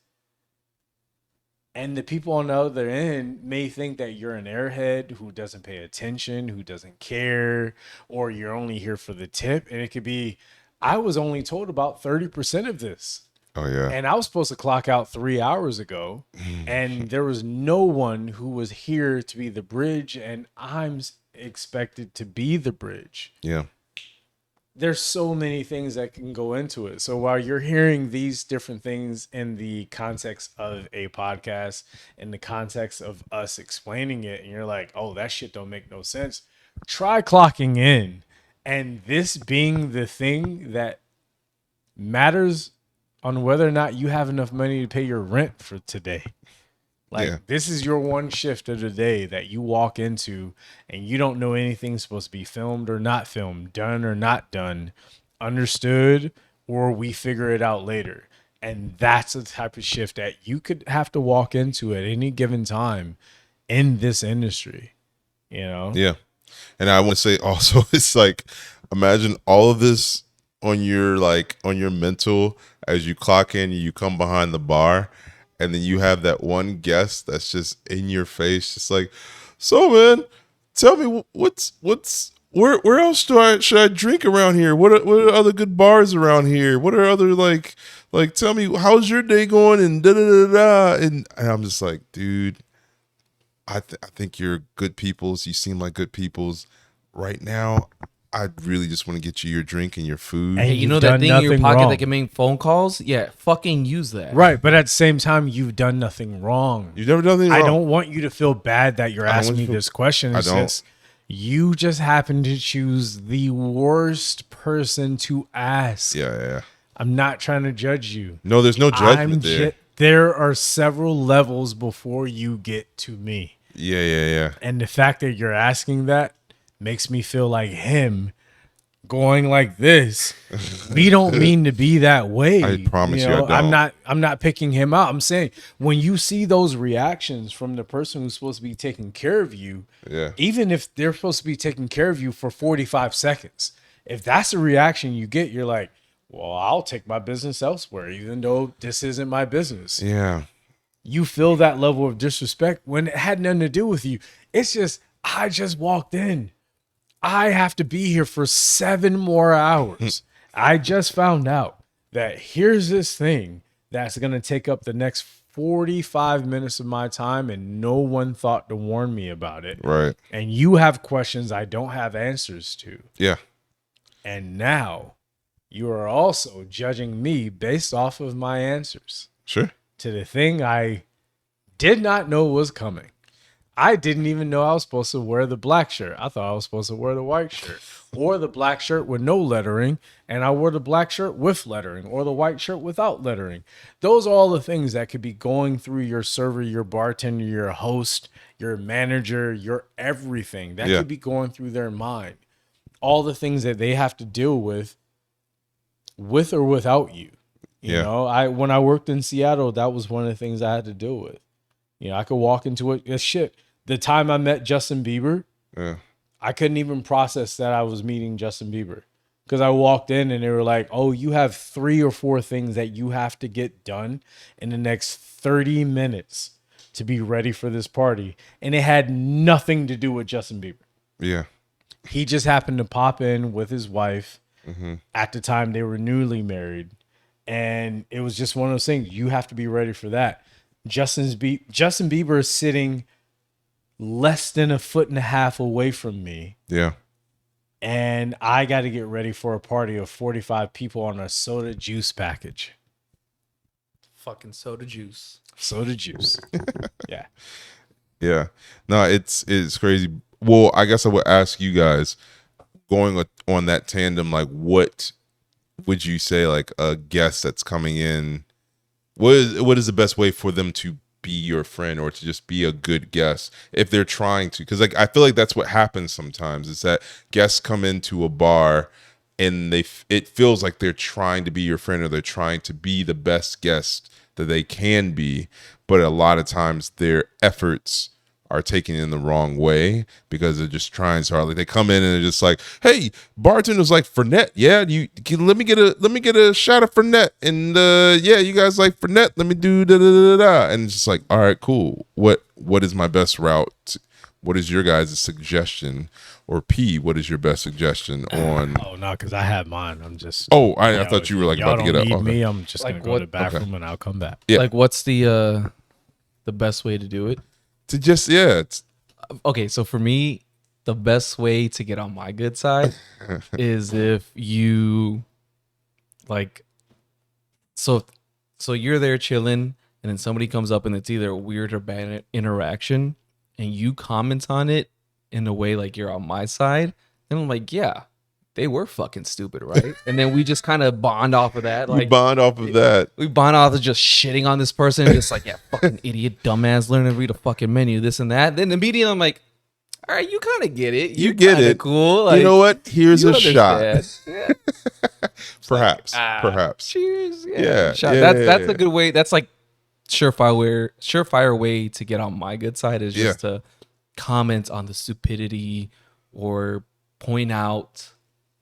And the people on the other end may think that you're an airhead who doesn't pay attention, who doesn't care, or you're only here for the tip. And it could be, I was only told about 30% of this. Oh yeah. And I was supposed to clock out 3 hours ago. And there was no one who was here to be the bridge. And I'm expected to be the bridge. Yeah. There's so many things that can go into it. So while you're hearing these different things in the context of a podcast, in the context of us explaining it, and you're like, oh, that shit don't make no sense, try clocking in. And this being the thing that matters on whether or not you have enough money to pay your rent for today. Like, Yeah. this is your one shift of the day that you walk into and you don't know anything's supposed to be filmed or not filmed, done or not done, understood, or we figure it out later. And that's the type of shift that you could have to walk into at any given time in this industry, you know? Yeah. And I want to say also, it's like, imagine all of this on your mental as you clock in, you come behind the bar, and then you have that one guest that's just in your face, just like, so man, tell me where else should I drink around here? What are other good bars around here? What are other like tell me, how's your day going? And da da da da. And I'm just like, dude, I think you're good peoples. You seem like good peoples. Right now, I really just want to get you your drink and your food. Hey, Hey, you you've know that done thing in your nothing pocket wrong. that can make phone calls? Yeah, fucking use that. Right. But at the same time, you've done nothing wrong. You've never done anything wrong. I don't want you to feel bad that you're I don't asking want me you to feel- this question. I It's don't. just you just happen to choose the worst person to ask. Yeah. I'm not trying to judge you. No, there's no judgment there. There are several levels before you get to me. Yeah. And the fact that you're asking that makes me feel like him going like this. We don't mean to be that way. I promise you, I don't. I'm not picking him out. I'm saying when you see those reactions from the person who's supposed to be taking care of you, Yeah. even if they're supposed to be taking care of you for 45 seconds, if that's the reaction you get, you're like, well, I'll take my business elsewhere, even though this isn't my business. Yeah. You feel that level of disrespect when it had nothing to do with you. It's just, I just walked in. I have to be here for 7 more hours. I just found out that here's this thing that's going to take up the next 45 minutes of my time, and no one thought to warn me about it. Right. And you have questions I don't have answers to. Yeah. And now you are also judging me based off of my answers Sure. to the thing I did not know was coming. I didn't even know I was supposed to wear the black shirt. I thought I was supposed to wear the white shirt, or the black shirt with no lettering, and I wore the black shirt with lettering, or the white shirt without lettering. Those are all the things that could be going through your server, your bartender, your host, your manager, your everything. That could be going through their mind. All the things that they have to deal with or without you. You know, when I worked in Seattle, that was one of the things I had to deal with. You know, I could walk into it. Shit. The time I met Justin Bieber, I couldn't even process that I was meeting Justin Bieber, because I walked in and they were like, "Oh, you have 3 or 4 things that you have to get done in the next 30 minutes to be ready for this party." And it had nothing to do with Justin Bieber. Yeah. He just happened to pop in with his wife. At the time, they were newly married. And it was just one of those things. You have to be ready for that. Justin Bieber is sitting less than 1.5 feet away from me. Yeah. And I got to get ready for a party of 45 people on a soda juice package. Fucking soda juice. Soda juice. Yeah. Yeah. No, it's crazy. Well, I guess I would ask you guys, going on that tandem, like, what would you say, like, a guest that's coming in, what is the best way for them to be your friend or to just be a good guest if they're trying to? Because, like, I feel like that's what happens sometimes, is that guests come into a bar and it feels like they're trying to be your friend, or they're trying to be the best guest that they can be, but a lot of times their efforts are taken in the wrong way because they're just trying so hard. Like, they come in and they're just like, "Hey, bartender's like Fernet, yeah. Let me get a shot of Fernet, and yeah, you guys like Fernet. Let me do da da da da." And it's just like, all right, cool. What is my best route? What is your guys' suggestion? Or P, what is your best suggestion on? Oh no, because I have mine. I'm just. Oh, I thought you were like about to get up. Need Okay. me. I'm just Like gonna go to the what- bathroom and I'll come back. Yeah. Like, what's the best way to do it? To just it's Okay, so for me, the best way to get on my good side is if you like, so you're there chilling, and then somebody comes up and it's either a weird or bad interaction, and you comment on it in a way like you're on my side, and I'm like, yeah, they were fucking stupid, right? And then we just kind of bond off of that. you Like, bond off of that. we bond off of just shitting on this person, just like, yeah, fucking idiot, dumbass, learn to read a fucking menu, this and that. Then immediately I'm like, all right, you kind of get it. You get kinda it. Cool. Like, You know what? Here's you a shot. understand. Yeah. Perhaps. Ah, Perhaps. Cheers. Yeah, Shot. yeah, That's yeah. a good way. That's like surefire way to get on my good side is just to comment on the stupidity or point out,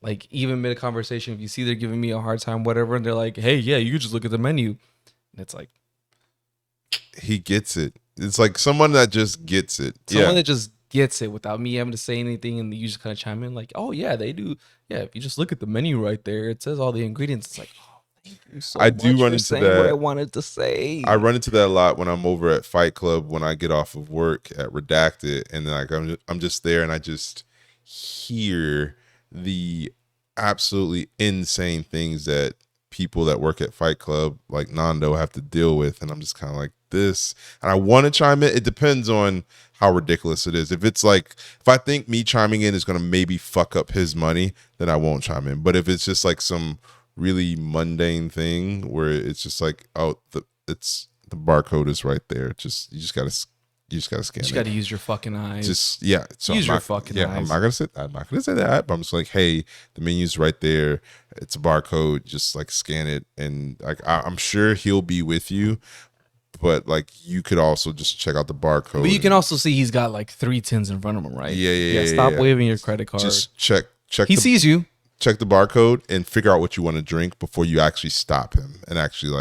like, even mid conversation, if you see they're giving me a hard time, whatever, and they're like, "Hey, yeah, you could just look at the menu," and it's like He gets it. It's like someone that just gets it. someone that just gets it without me having to say anything, and you just kind of chime in like, "Oh yeah, they do. Yeah, if you just look at the menu right there, it says all the ingredients." It's like, oh, thank you so I much do run for into saying that. what I wanted to say. I run into that a lot when I'm over at Fight Club when I get off of work at Redacted, and then like I'm just there and I just hear the absolutely insane things that people that work at Fight Club like Nando have to deal with, and I'm just kind of like this, and I want to chime in. It depends on how ridiculous it is. If it's like, if I think me chiming in is going to maybe fuck up his money, then I won't chime in. But if it's just like some really mundane thing where it's just like, oh, the barcode is right there. You just gotta scan you just it. got to use your fucking eyes. Just yeah. So Use I'm your not- fucking yeah. eyes. I'm not gonna say that. But I'm just like, hey, the menu's right there. It's a barcode. Just like scan it, and like I'm sure he'll be with you. But like you could also just check out the barcode. But you can and also see he's got like 3 tins in front of him, right? Yeah, Stop yeah. waving your credit card. just check. He sees you. Check the barcode and figure out what you want to drink before you actually stop him and actually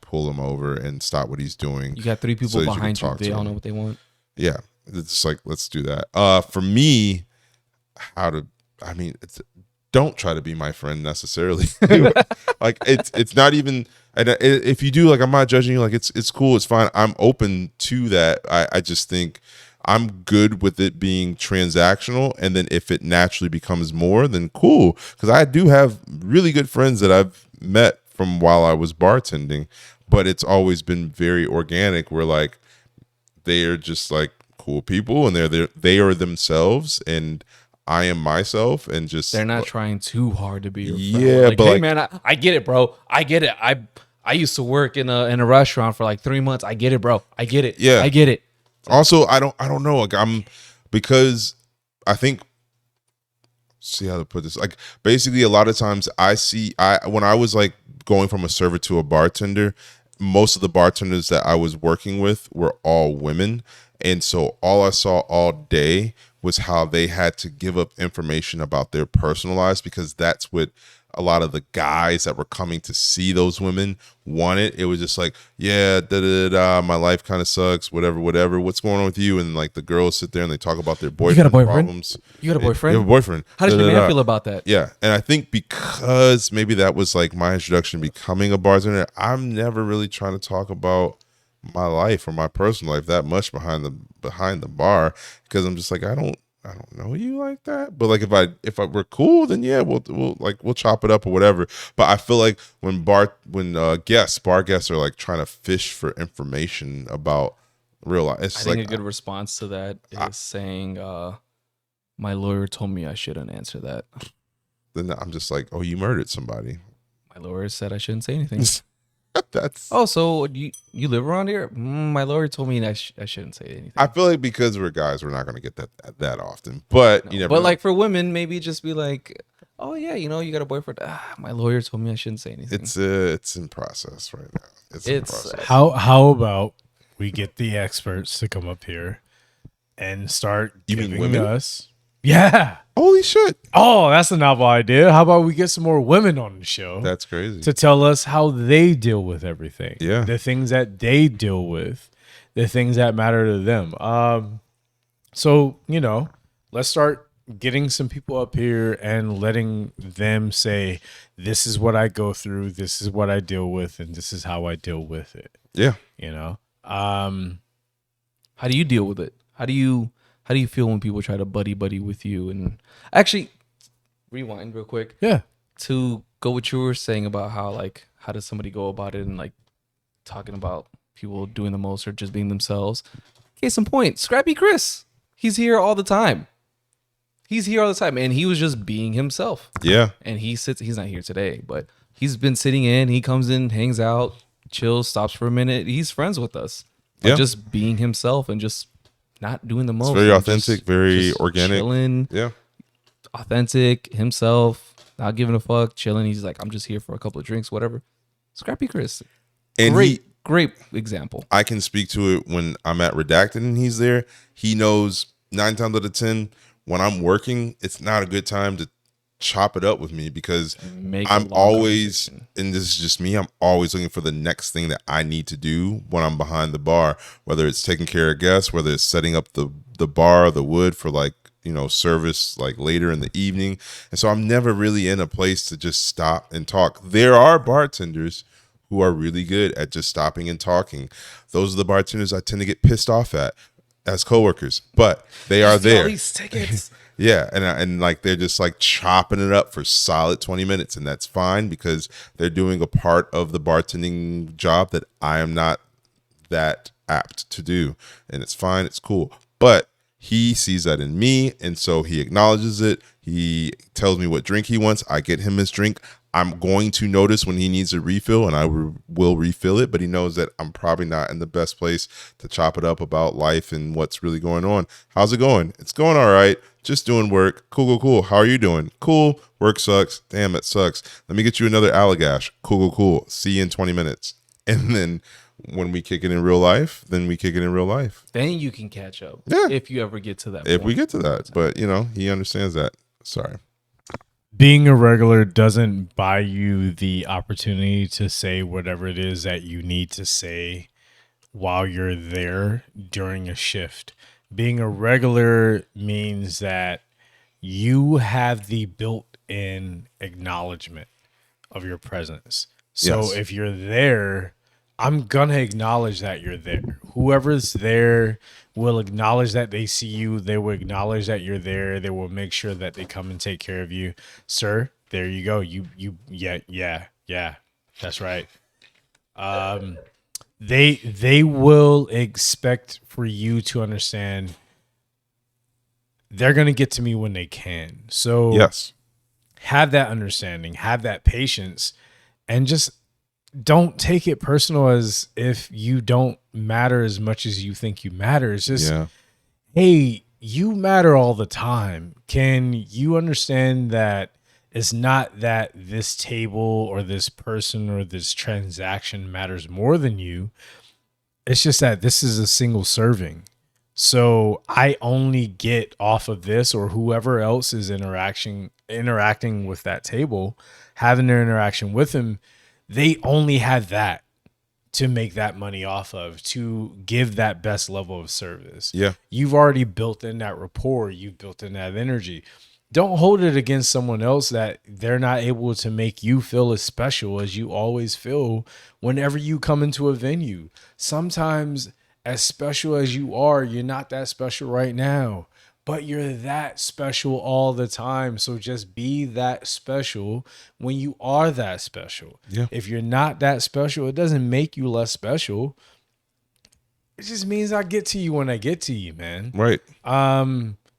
pull him over and stop what he's doing. You got 3 people so that you can behind you. talk They to all him. know what they want. Yeah, it's like, let's do that. For me, how to. I mean, don't try to be my friend necessarily. Like it's not even. And if you do, like, I'm not judging you. Like it's cool. It's fine. I'm open to that. I just think I'm good with it being transactional. And then if it naturally becomes more, then cool. Because I do have really good friends that I've met from while I was bartending, but it's always been very organic. Where like they are just like cool people, and they are themselves, and I am myself, and just They're not trying too hard to be your friend. Yeah, like, but hey like- man, I get it, bro. I get it. I used to work in a restaurant for like 3 months. I get it, bro. I get it. Yeah. I get it. Also, I don't know. Like because I think, see how to put this. Like basically, a lot of times when I was like going from a server to a bartender, most of the bartenders that I was working with were all women, and so all I saw all day was how they had to give up information about their personal lives, because that's what a lot of the guys that were coming to see those women wanted. It was just like, yeah, my life kind of sucks, whatever, what's going on with you? And like the girls sit there and they talk about their boyfriend got a boyfriend? problems. You got a boyfriend? You have a boyfriend. How does your man feel about that? Yeah. And I think because maybe that was like my introduction to becoming a bartender, I'm never really trying to talk about my life or my personal life that much behind the bar, because I'm just like, I don't know you like that. But like if I were cool, then yeah, we'll chop it up or whatever. But I feel like when bar guests are like trying to fish for information about real life, it's I think like a good response to that is saying, my lawyer told me I shouldn't answer that. then I'm just like, oh, you murdered somebody. My lawyer said I shouldn't say anything. That's Oh, so you live around here? My lawyer told me I shouldn't say anything. I feel like because we're guys, we're not going to get that often. But you never But know. like for women, maybe just be like, oh yeah, you got a boyfriend. My lawyer told me I shouldn't say anything. it's in process right now. It's in It's- process. How about we get the experts to come up here and start You mean giving women? us? Yeah. Holy shit. Oh, that's a novel idea. How about we get some more women on the show That's crazy. to tell us how they deal with everything? Yeah. The things that they deal with, the things that matter to them. So, let's start getting some people up here and letting them say, this is what I go through, this is what I deal with, and this is how I deal with it. Yeah. How do you deal with it? How do you feel when people try to buddy with you? And actually, rewind real quick Yeah. to go what you were saying about how does somebody go about it, and like talking about people doing the most or just being themselves. Case in point, Scrappy Chris. He's here all the time. And he was just being himself. Yeah. And he's not here today, but he's been sitting in. He comes in, hangs out, chills, stops for a minute. He's friends with us. Like, Yeah. just being himself and just not doing the most. very and authentic, very just organic. chilling, Yeah. authentic himself, not giving a fuck, chilling. He's like, I'm just here for a couple of drinks, whatever. Scrappy Chris. And Great example. I can speak to it when I'm at Redacted and he's there. He knows 9 times out of 10 when I'm working, it's not a good time to chop it up with me, because Make a I'm long always, conversation. and this is just me, I'm always looking for the next thing that I need to do when I'm behind the bar, whether it's taking care of guests, whether it's setting up the bar, the wood for like, service like later in the evening. And so I'm never really in a place to just stop and talk. There are bartenders who are really good at just stopping and talking. Those are the bartenders I tend to get pissed off at as coworkers, but they are All there. these tickets. Yeah, and like they're just like chopping it up for solid 20 minutes, and that's fine because they're doing a part of the bartending job that I am not that apt to do, and it's fine, it's cool. But he sees that in me, and so he acknowledges it. He tells me what drink he wants. I get him his drink. I'm going to notice when he needs a refill, and I will refill it, but he knows that I'm probably not in the best place to chop it up about life and what's really going on. How's it going? It's going all right. Just doing work. Cool. How are you doing? Cool. Work sucks. Damn, it sucks. Let me get you another Allagash. Cool. See you in 20 minutes. And then when we kick it in real life, then we kick it in real life. Then you can catch up. Yeah. If you ever get to that If point. we get to that. But, he understands that. Sorry. Being a regular doesn't buy you the opportunity to say whatever it is that you need to say while you're there during a shift. Being a regular means that you have the built-in acknowledgement of your presence. So Yes. if you're there, I'm gonna acknowledge that you're there. Whoever's there will acknowledge that they see you. They will acknowledge that you're there. They will make sure that they come and take care of you. Sir, there you go. Yeah. That's right. They will expect for you to understand they're gonna get to me when they can. So Yes. have that understanding, have that patience, and just don't take it personal as if you don't matter as much as you think you matter. It's just, Yeah. hey, you matter all the time. Can you understand that it's not that this table or this person or this transaction matters more than you? It's just that this is a single serving. So I only get off of this, or whoever else is interacting with that table, having their interaction with him, they only have that to make that money off of, to give that best level of service. Yeah. You've already built in that rapport. You've built in that energy. Don't hold it against someone else that they're not able to make you feel as special as you always feel whenever you come into a venue. Sometimes, as special as you are, you're not that special right now, but you're that special all the time. So just be that special when you are that special. Yeah. If you're not that special, it doesn't make you less special. It just means I get to you when I get to you, man. Right.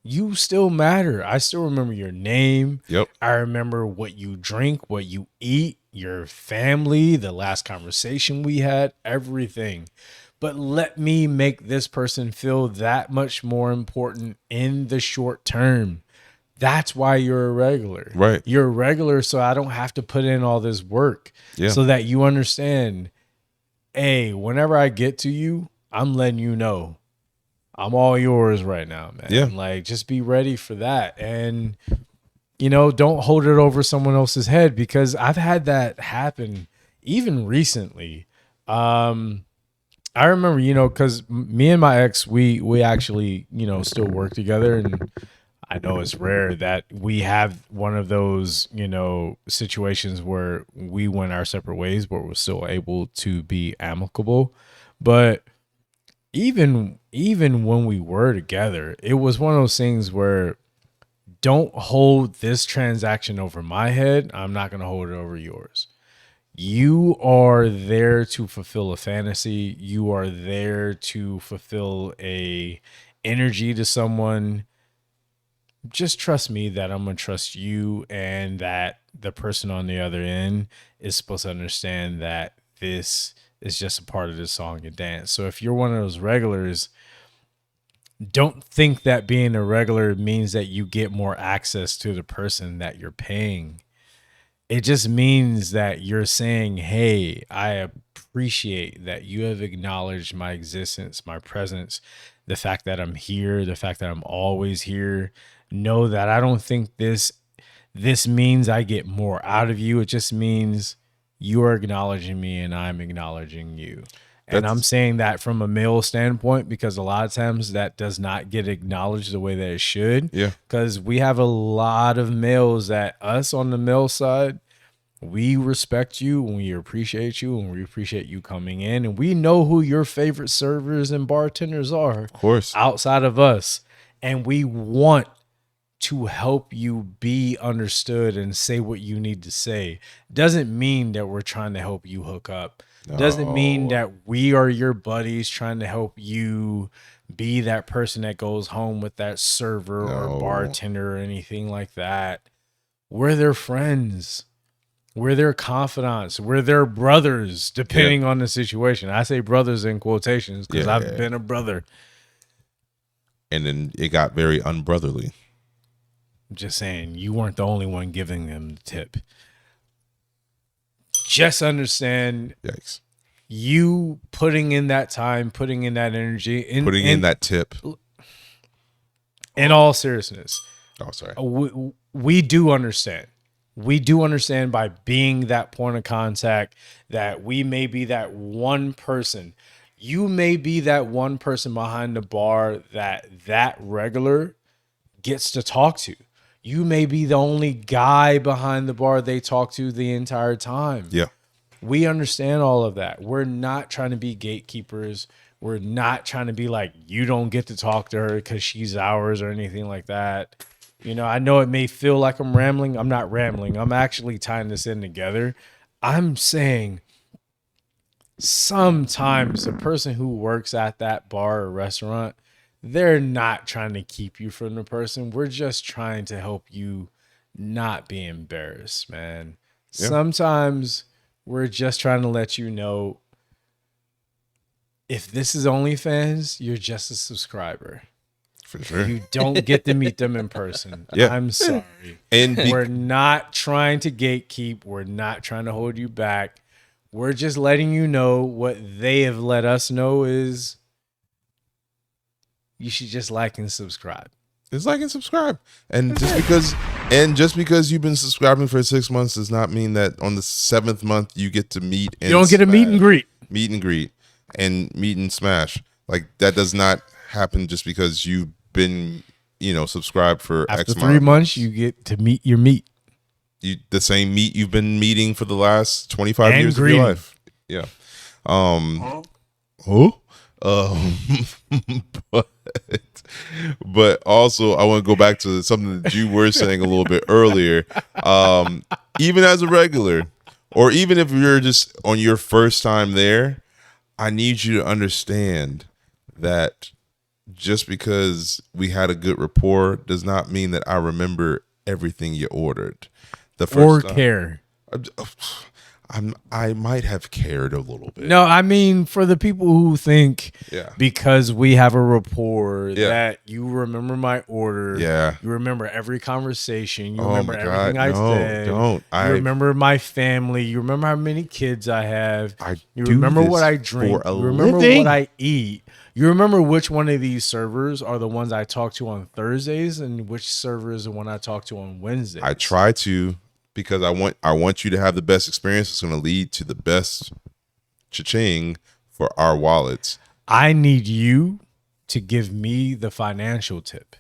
You still matter. I still remember your name. Yep. I remember what you drink, what you eat, your family, the last conversation we had, everything. But let me make this person feel that much more important in the short term. That's why you're a regular. Right. You're a regular, so I don't have to put in all this work. Yeah. So that you understand, hey, whenever I get to you, I'm letting you know I'm all yours right now, man. Yeah. Like, just be ready for that. And, don't hold it over someone else's head, because I've had that happen even recently. I remember, because me and my ex, we actually, still work together. And I know it's rare that we have one of those, situations where we went our separate ways, but we're still able to be amicable. But even when we were together, it was one of those things where, don't hold this transaction over my head. I'm not going to hold it over yours. You are there to fulfill a fantasy. You are there to fulfill a energy to someone. Just trust me that I'm going to trust you, and that the person on the other end is supposed to understand that this is just a part of the song and dance. So if you're one of those regulars, don't think that being a regular means that you get more access to the person that you're paying. It just means that you're saying, hey, I appreciate that you have acknowledged my existence, my presence, the fact that I'm here, the fact that I'm always here. Know that I don't think this means I get more out of you. It just means you're acknowledging me and I'm acknowledging you. And I'm saying that from a male standpoint, because a lot of times that does not get acknowledged the way that it should. Yeah. Because we have a lot of males that us on the male side, we respect you and we appreciate you and we appreciate you coming in. And we know who your favorite servers and bartenders are. Of course. Outside of us. And we want to help you be understood and say what you need to say. Doesn't mean that we're trying to help you hook up. Doesn't mean that we are your buddies trying to help you be that person that goes home with that server or bartender or anything like that. We're their friends. We're their confidants. We're their brothers, depending on the situation. I say brothers in quotations because I've been a brother. And then it got very unbrotherly. I'm just saying, you weren't the only one giving them the tip. Just understand, Yikes. you putting in that time, putting in that energy, Putting in that tip. In all seriousness, Oh, sorry. we do understand. We do understand by being that point of contact that we may be that one person. You may be that one person behind the bar that regular gets to talk to. You may be the only guy behind the bar they talk to the entire time. Yeah. We understand all of that. We're not trying to be gatekeepers. We're not trying to be like, you don't get to talk to her because she's ours or anything like that. You know, I know it may feel like I'm rambling. I'm not rambling. I'm actually tying this in together. I'm saying sometimes the person who works at that bar or restaurant, they're not trying to keep you from the person. We're just trying to help you not be embarrassed, man. Yeah. Sometimes we're just trying to let you know, if this is OnlyFans, you're just a subscriber. For sure. You don't get to meet them in person. Yeah. I'm sorry. And we're not trying to gatekeep. We're not trying to hold you back. We're just letting you know what they have let us know is you should just like and subscribe. Just like and subscribe. And just because you've been subscribing for 6 months does not mean that on the 7th month you get to meet and you don't get a meet and greet. Meet and greet and meet and smash. Like that does not happen just because you've been, subscribed for After X 3 months, you get to meet your meat. The same meat you've been meeting for the last 25 and years greeting. of your life. Yeah. But also I want to go back to something that you were saying a little bit earlier. Even as a regular, or even if you're just on your first time there, I need you to understand that just because we had a good rapport does not mean that I remember everything you ordered. The first time, care. I might have cared a little bit. No, I mean, for the people who think because we have a rapport that you remember my order. Yeah. You remember every conversation. You remember everything I said. Don't. You remember my family. You remember how many kids I have. You do remember this what I drink. for a You remember living. what I eat. You remember which one of these servers are the ones I talk to on Thursdays and which server is the one I talk to on Wednesdays. I try to, because I want you to have the best experience. It's going to lead to the best cha-ching for our wallets. I need you to give me the financial tip.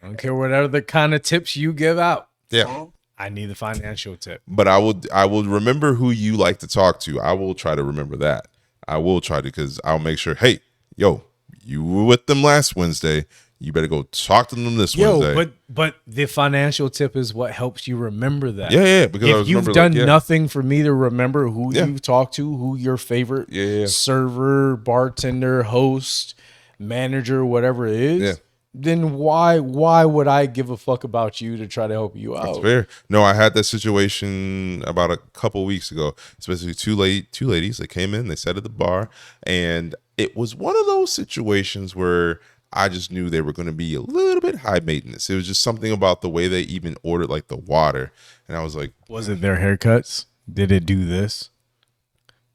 I don't care whatever the kind of tips you give out. Yeah. I need the financial tip. But I will remember who you like to talk to. I will try to remember that. I will try to, because I'll make sure, hey, yo, you were with them last Wednesday. You better go talk to them this Wednesday. But the financial tip is what helps you remember that. Yeah. Because if you've done nothing for me to remember who you've talked to, who your favorite server, bartender, host, manager, whatever it is, then why would I give a fuck about you to try to help you out? That's fair. No, I had that situation about a couple weeks ago, especially two ladies that came in, they sat at the bar, and it was one of those situations where I just knew they were going to be a little bit high maintenance. It was just something about the way they even ordered like the water. And I was like, was it their haircuts? Did it do this?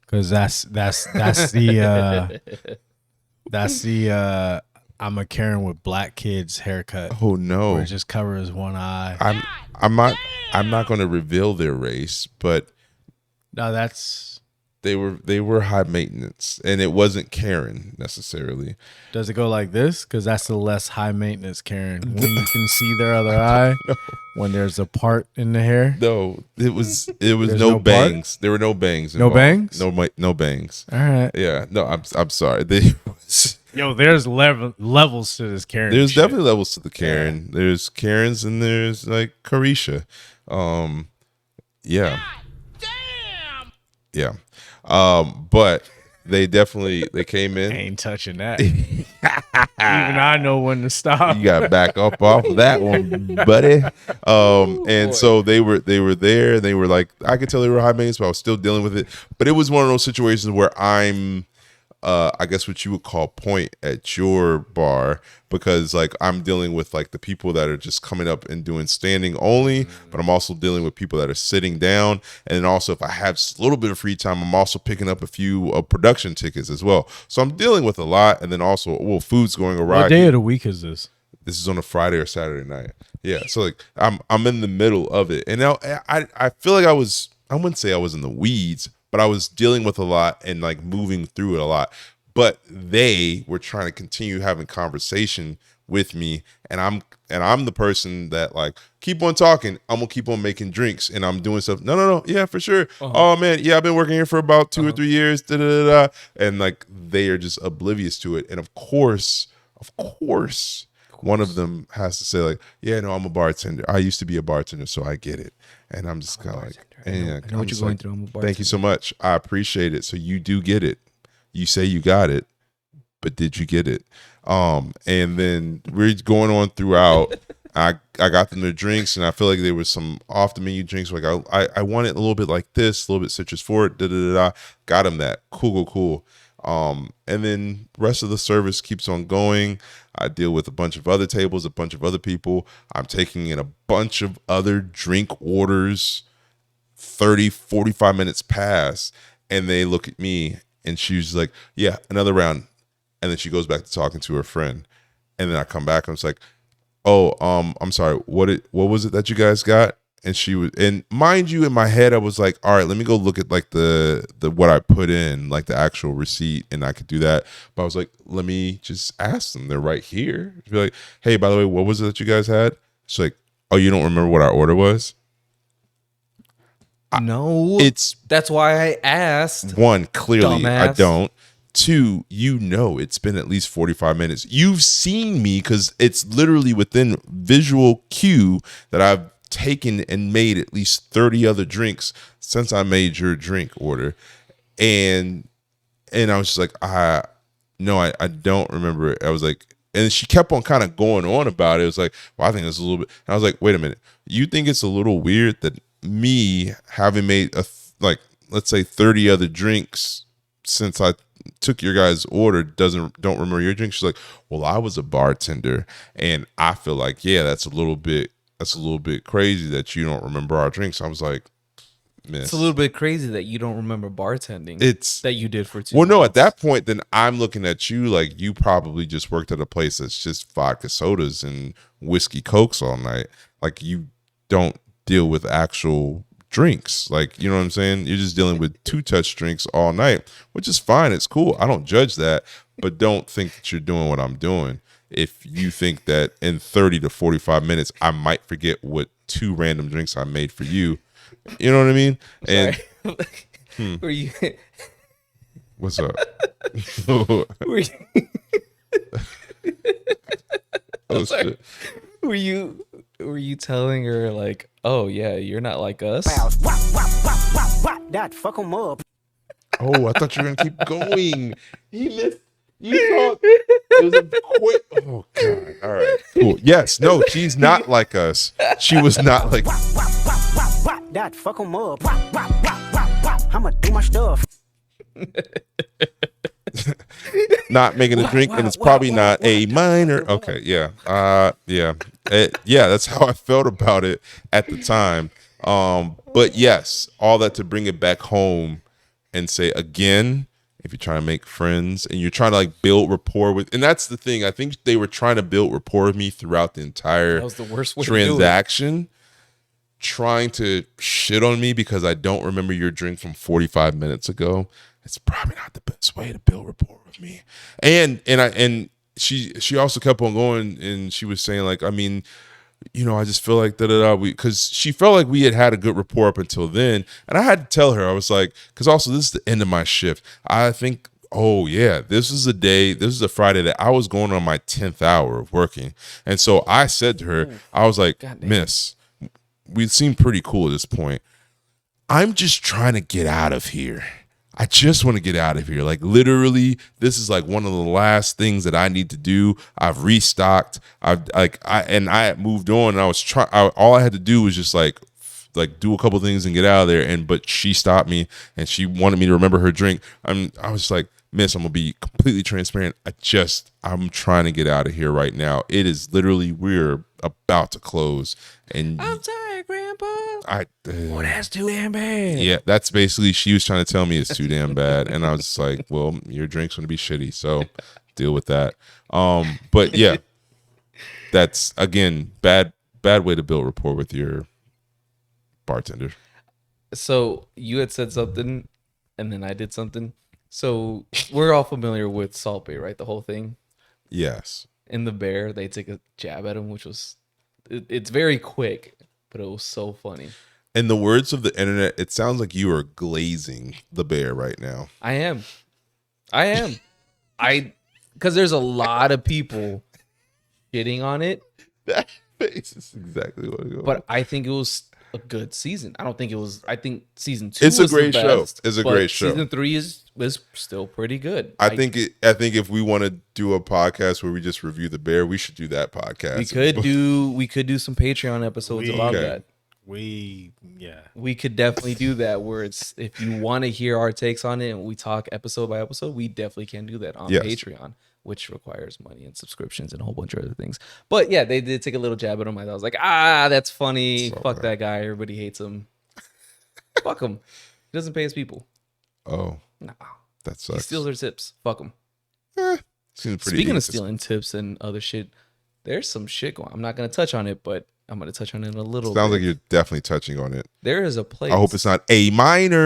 Because that's the I'm a Karen with black kids haircut. Oh no. Where it just covers one eye. I'm not going to reveal their race, but no, that's they were high maintenance, and it wasn't Karen necessarily. Does it go like this? Because that's the less high maintenance Karen. When you can see their other eye, when there's a part in the hair. No, it was no bangs. There were no bangs. No bangs. No bangs. All right. Yeah. No, I'm sorry. Yo, there's levels to this Karen. There's shit. definitely levels to the Karen. Yeah. There's Karens and there's like Carisha. Yeah. Yeah. But they came in. Ain't touching that. Even I know when to stop. You got to back up off of that one, buddy. And so they were there. They were like, I could tell they were high maintenance, but I was still dealing with it. But it was one of those situations where I'm, I guess what you would call point at your bar, because like I'm dealing with like the people that are just coming up and doing standing only, but I'm also dealing with people that are sitting down. And then also if I have a little bit of free time, I'm also picking up a few production tickets as well. So I'm dealing with a lot. And then also, food's going awry. What day of the week is this? This is on a Friday or Saturday night. Yeah. So like I'm in the middle of it. And now I feel like I wouldn't say I was in the weeds, but I was dealing with a lot and like moving through it a lot. But they were trying to continue having conversation with me, and I'm the person that like keep on talking. I'm gonna keep on making drinks, and I'm doing stuff. No, yeah, for sure. Oh man, yeah, I've been working here for about 2 or 3 years. Da, da, da, da. And like they are just oblivious to it, and of course, one of them has to say like, yeah, no, I'm a bartender. I used to be a bartender, so I get it. And I'm just kind of like, I know what you're going through. I'm a bartender. thank you so much. I appreciate it. So you do get it. You say you got it, but did you get it? And then we're going on throughout. I got them their drinks, and I feel like there was some off the menu drinks. Like I want it a little bit like this, a little bit citrus forward. Da da da da. Got them that. Cool. And then rest of the service keeps on going. I deal with a bunch of other tables, a bunch of other people. I'm taking in a bunch of other drink orders. 30-45 minutes pass, and they look at me, and she's like, yeah, another round. And then she goes back to talking to her friend. And then I come back, and I was like, oh, I'm sorry, what was it that you guys got? And she was, and mind you, in my head I was like, all right, let me go look at like the what I put in, like the actual receipt, and I could do that. But I was like, let me just ask them. They're right here. Be like, hey, by the way, what was it that you guys had? She's like, oh, you don't remember what our order was? No, that's why I asked. One, clearly Dumbass. I don't. Two, it's been at least 45 minutes. You've seen me because it's literally within visual cue that I've taken and made at least 30 other drinks since I made your drink order. And I was just like, I don't remember it. I was like, and she kept on kind of going on about it. It was like, well, I think it's a little bit. And I was like, wait a minute. You think it's a little weird that me having made let's say 30 other drinks since I took your guys' order don't remember your drink? She's like, well, I was a bartender, and I feel like, yeah, that's a little bit crazy that you don't remember our drinks. I was like, miss, It's a little bit crazy that you don't remember bartending. It's that you did for 2 well, no, months. at that point, then I'm looking at you like you probably just worked at a place that's just vodka sodas and whiskey cokes all night. Like you don't deal with actual drinks. Like, you know what I'm saying? You're just dealing with 2-touch drinks all night, which is fine. It's cool. I don't judge that, but don't think that you're doing what I'm doing. If you think that in 30 to 45 minutes, I might forget what 2 random drinks I made for you. You know what I mean? And Were you? what's up? Were you? Oh, sorry. shit. Were you telling her like, oh yeah, you're not like us? Bows. Wop, wop, wop, wop, wop. That fuck 'em up. Oh, I thought you were gonna keep going. He missed. You thought it was a quick. Oh God! All right, cool. Yes, no, she's not like us. She was not like. Wop, wop, wop, wop, wop. That fuck 'em up. Wop, wop, wop, wop, wop. I'ma do my stuff. Not making a drink, and it's probably not a minor. Okay, yeah, yeah, yeah. That's how I felt about it at the time. But yes, all that to bring it back home and say again, if you're trying to make friends and you're trying to like build rapport with, and that's the thing. I think they were trying to build rapport with me throughout the entire That was the worst way to do it. transaction. Trying to shit on me because I don't remember your drink from 45 minutes ago. It's probably not the best way to build rapport with me. And she also kept on going, and she was saying like, I mean, you know, I just feel like because she felt like we had a good rapport up until then. And I had to tell her, I was like, because also this is the end of my shift. I think, oh yeah, this is a Friday that I was going on my 10th hour of working. And so I said to her, I was like, miss, we seem pretty cool at this point. I'm just trying to get out of here. I just want to get out of here. Like literally, this is like one of the last things that I need to do. I've restocked. I had moved on, and I was trying. All I had to do was just like do a couple things and get out of there. But she stopped me, and she wanted me to remember her drink. I was just like, miss, I'm gonna be completely transparent. I'm trying to get out of here right now. It is literally, we're about to close, and I'm sorry, Grandpa. that's too damn bad. Yeah, that's basically, she was trying to tell me it's too damn bad, and I was just like, well, your drink's gonna be shitty, so deal with that. But yeah, that's again bad way to build rapport with your bartender. So you had said something, and then I did something. So we're all familiar with Salt Bay, right? The whole thing. Yes. in the bear, they take a jab at him, which was it's very quick, but it was so funny. In the words of the internet, it sounds like you are glazing the bear right now. I am. Because there's a lot of people shitting on it, That face is exactly what it was. but I think it was a good season. I don't think it was. I think season 2 It's a was the great show. best, It's a but great show. Season 3 is still pretty good. I think if we want to do a podcast where we just review the bear, we should do that podcast. we could do some Patreon episodes about Okay. that. We We could definitely do that where it's if you want to hear our takes on it and we talk episode by episode, we definitely can do that on Yes. Patreon, which requires money and subscriptions and a whole bunch of other things. But yeah, they did take a little jab at him. I was like, that's funny. So Fuck bad. that guy. Everybody hates him. Fuck him. He doesn't pay his people. Oh, No. that He sucks. steals their tips. Fuck him. Seems pretty Speaking of egotistical. stealing tips and other shit, there's some shit going on. I'm not going to touch on it, but I'm going to touch on it a little Sounds bit. like you're definitely touching on it. There is a place. I hope it's not A minor.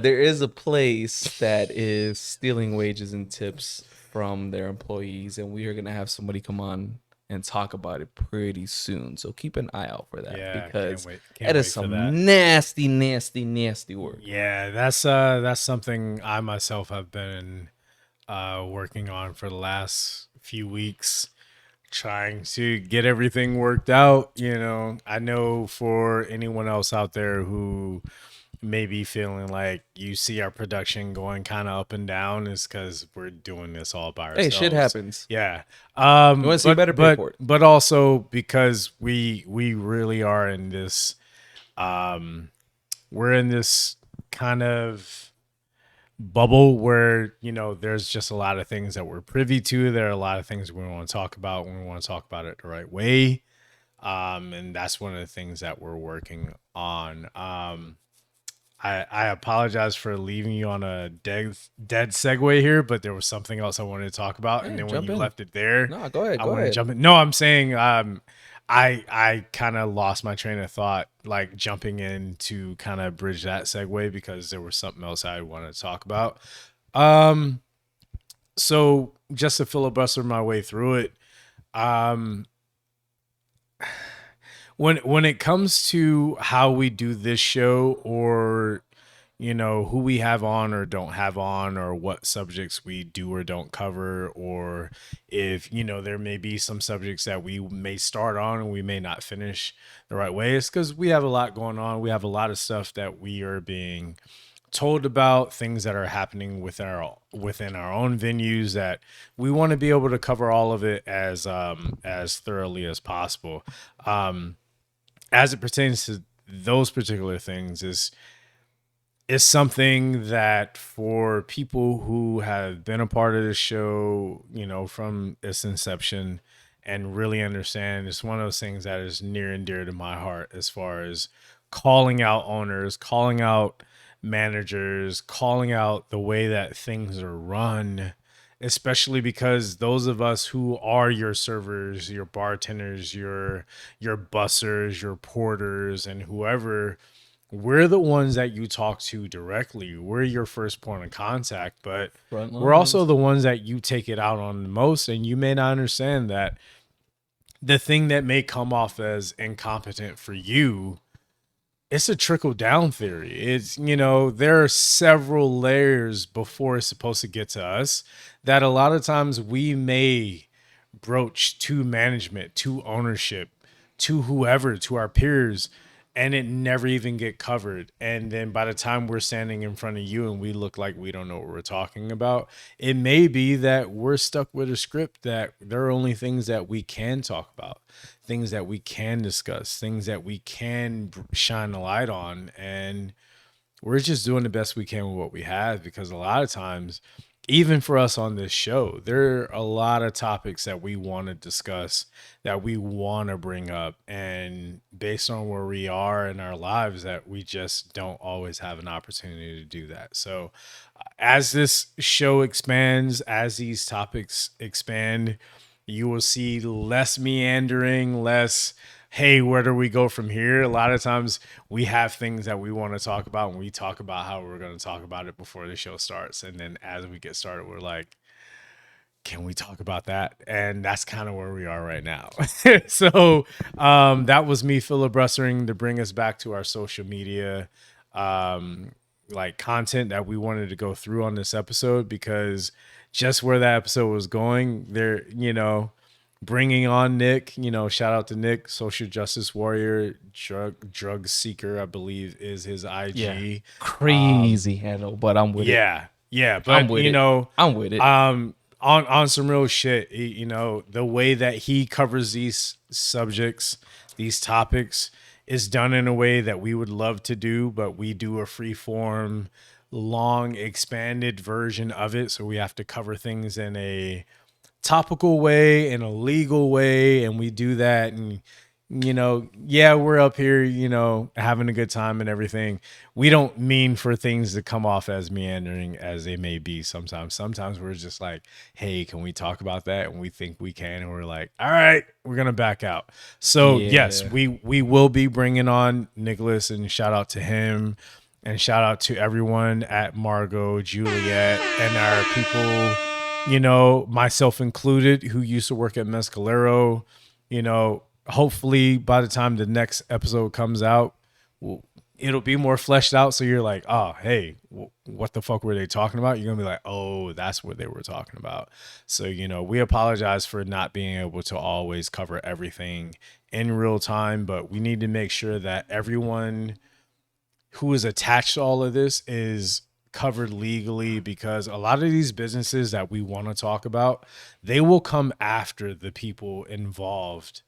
There is a place that is stealing wages and tips from their employees, and we are going to have somebody come on and talk about it pretty soon. So keep an eye out for that because Can't that wait is for some that. nasty, nasty, nasty work. Yeah, that's something I myself have been working on for the last few weeks, trying to get everything worked out. You know, I know for anyone else out there who may be feeling like you see our production going kind of up and down is because we're doing this all by ourselves. Hey, shit happens. Yeah. wanna see better pay for it. But also because we really are in this we're in this kind of bubble where, you know, there's just a lot of things that we're privy to. There are a lot of things we want to talk about when we want to talk about it the right way. And that's one of the things that we're working on. I apologize for leaving you on a dead segue here, but there was something else I wanted to talk about, and then when jump you in. left it there, No, go ahead. I Go want to ahead. jump in. No, I'm saying I kind of lost my train of thought, like jumping in to kind of bridge that segue because there was something else I wanted to talk about. So just to filibuster my way through it, when it comes to how we do this show, or you know, who we have on or don't have on, or what subjects we do or don't cover, or if, you know, there may be some subjects that we may start on and we may not finish the right way, it's because we have a lot going on. We have a lot of stuff that we are being told about, things that are happening within our own venues, that we want to be able to cover all of it as thoroughly as possible. As it pertains to those particular things, is something that for people who have been a part of the show, you know, from its inception and really understand, it's one of those things that is near and dear to my heart, as far as calling out owners, calling out managers, calling out the way that things are run, especially because those of us who are your servers, your bartenders, your bussers, your porters, and whoever, we're the ones that you talk to directly. We're your first point of contact, but we're also the ones that you take it out on the most. And you may not understand that the thing that may come off as incompetent for you, it's a trickle down theory. It's, you know, there are several layers before it's supposed to get to us that a lot of times we may broach to management, to ownership, to whoever, to our peers, and it never even get covered. And then by the time we're standing in front of you and we look like we don't know what we're talking about, it may be that we're stuck with a script that there are only things that we can talk about, things that we can discuss, things that we can shine a light on. And we're just doing the best we can with what we have, because a lot of times, even for us on this show, there are a lot of topics that we want to discuss, that we want to bring up, and based on where we are in our lives, that we just don't always have an opportunity to do that. So as this show expands, as these topics expand, you will see less meandering, less hey, where do we go from here? A lot of times we have things that we want to talk about, and we talk about how we're going to talk about it before the show starts. And then as we get started, we're like, can we talk about that? And that's kind of where we are right now. So that was me filibustering to bring us back to our social media like content that we wanted to go through on this episode, because just where that episode was going there, you know, bringing on Nick, you know, shout out to Nick, social justice warrior, drug seeker, I believe is his IG. Yeah. Crazy handle, but I'm with it. Yeah, but I'm with you it. know, I'm with it. On some real shit, you know, the way that he covers these subjects, these topics, is done in a way that we would love to do, but we do a free form, long, expanded version of it. So we have to cover things in a topical way, in a legal way, and we do that. And you know, yeah, we're up here, you know, having a good time and everything. We don't mean for things to come off as meandering as they may be sometimes. Sometimes we're just like, hey, can we talk about that? And we think we can, and we're like, all right, we're gonna back out. So yes, we will be bringing on Nicholas, and shout out to him, and shout out to everyone at Margot, Juliet, and our people, you know, myself included, who used to work at Mescalero. You know, hopefully by the time the next episode comes out, it'll be more fleshed out. So you're like, oh, hey, what the fuck were they talking about? You're going to be like, oh, that's what they were talking about. So, you know, we apologize for not being able to always cover everything in real time, but we need to make sure that everyone who is attached to all of this is covered legally, because a lot of these businesses that we want to talk about, they will come after the people involved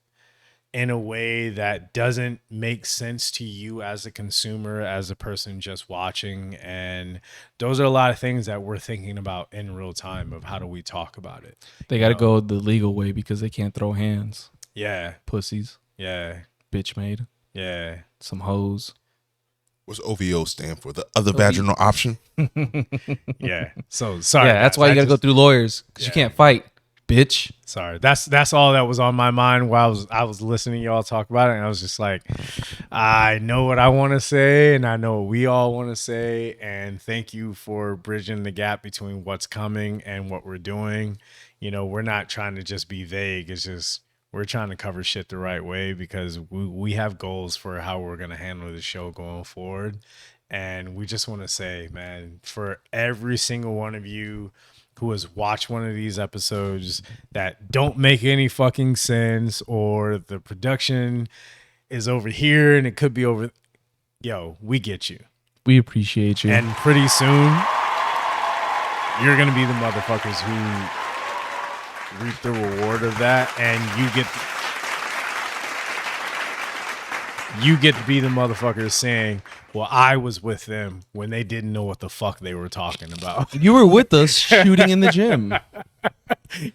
in a way that doesn't make sense to you as a consumer, as a person just watching. And those are a lot of things that we're thinking about in real time of how do we talk about it. They got to go the legal way because they can't throw hands. Yeah. Pussies. Yeah. Bitch made. Yeah. Some hoes. What's OVO stand for? The other vaginal option? Yeah. So sorry. Yeah, that's why you got to go through lawyers, because you can't fight, bitch. Sorry. That's all that was on my mind while I was listening to y'all talk about it. And I was just like, I know what I want to say, and I know what we all want to say. And thank you for bridging the gap between what's coming and what we're doing. You know, we're not trying to just be vague. It's just, we're trying to cover shit the right way, because we have goals for how we're going to handle the show going forward. And we just want to say, man, for every single one of you who has watched one of these episodes that don't make any fucking sense, or the production is over here and it could be over, yo, we get you. We appreciate you. And pretty soon, you're going to be the motherfuckers who reap the reward of that, and you get to be the motherfuckers saying, well, I was with them when they didn't know what the fuck they were talking about. You were with us shooting in the gym.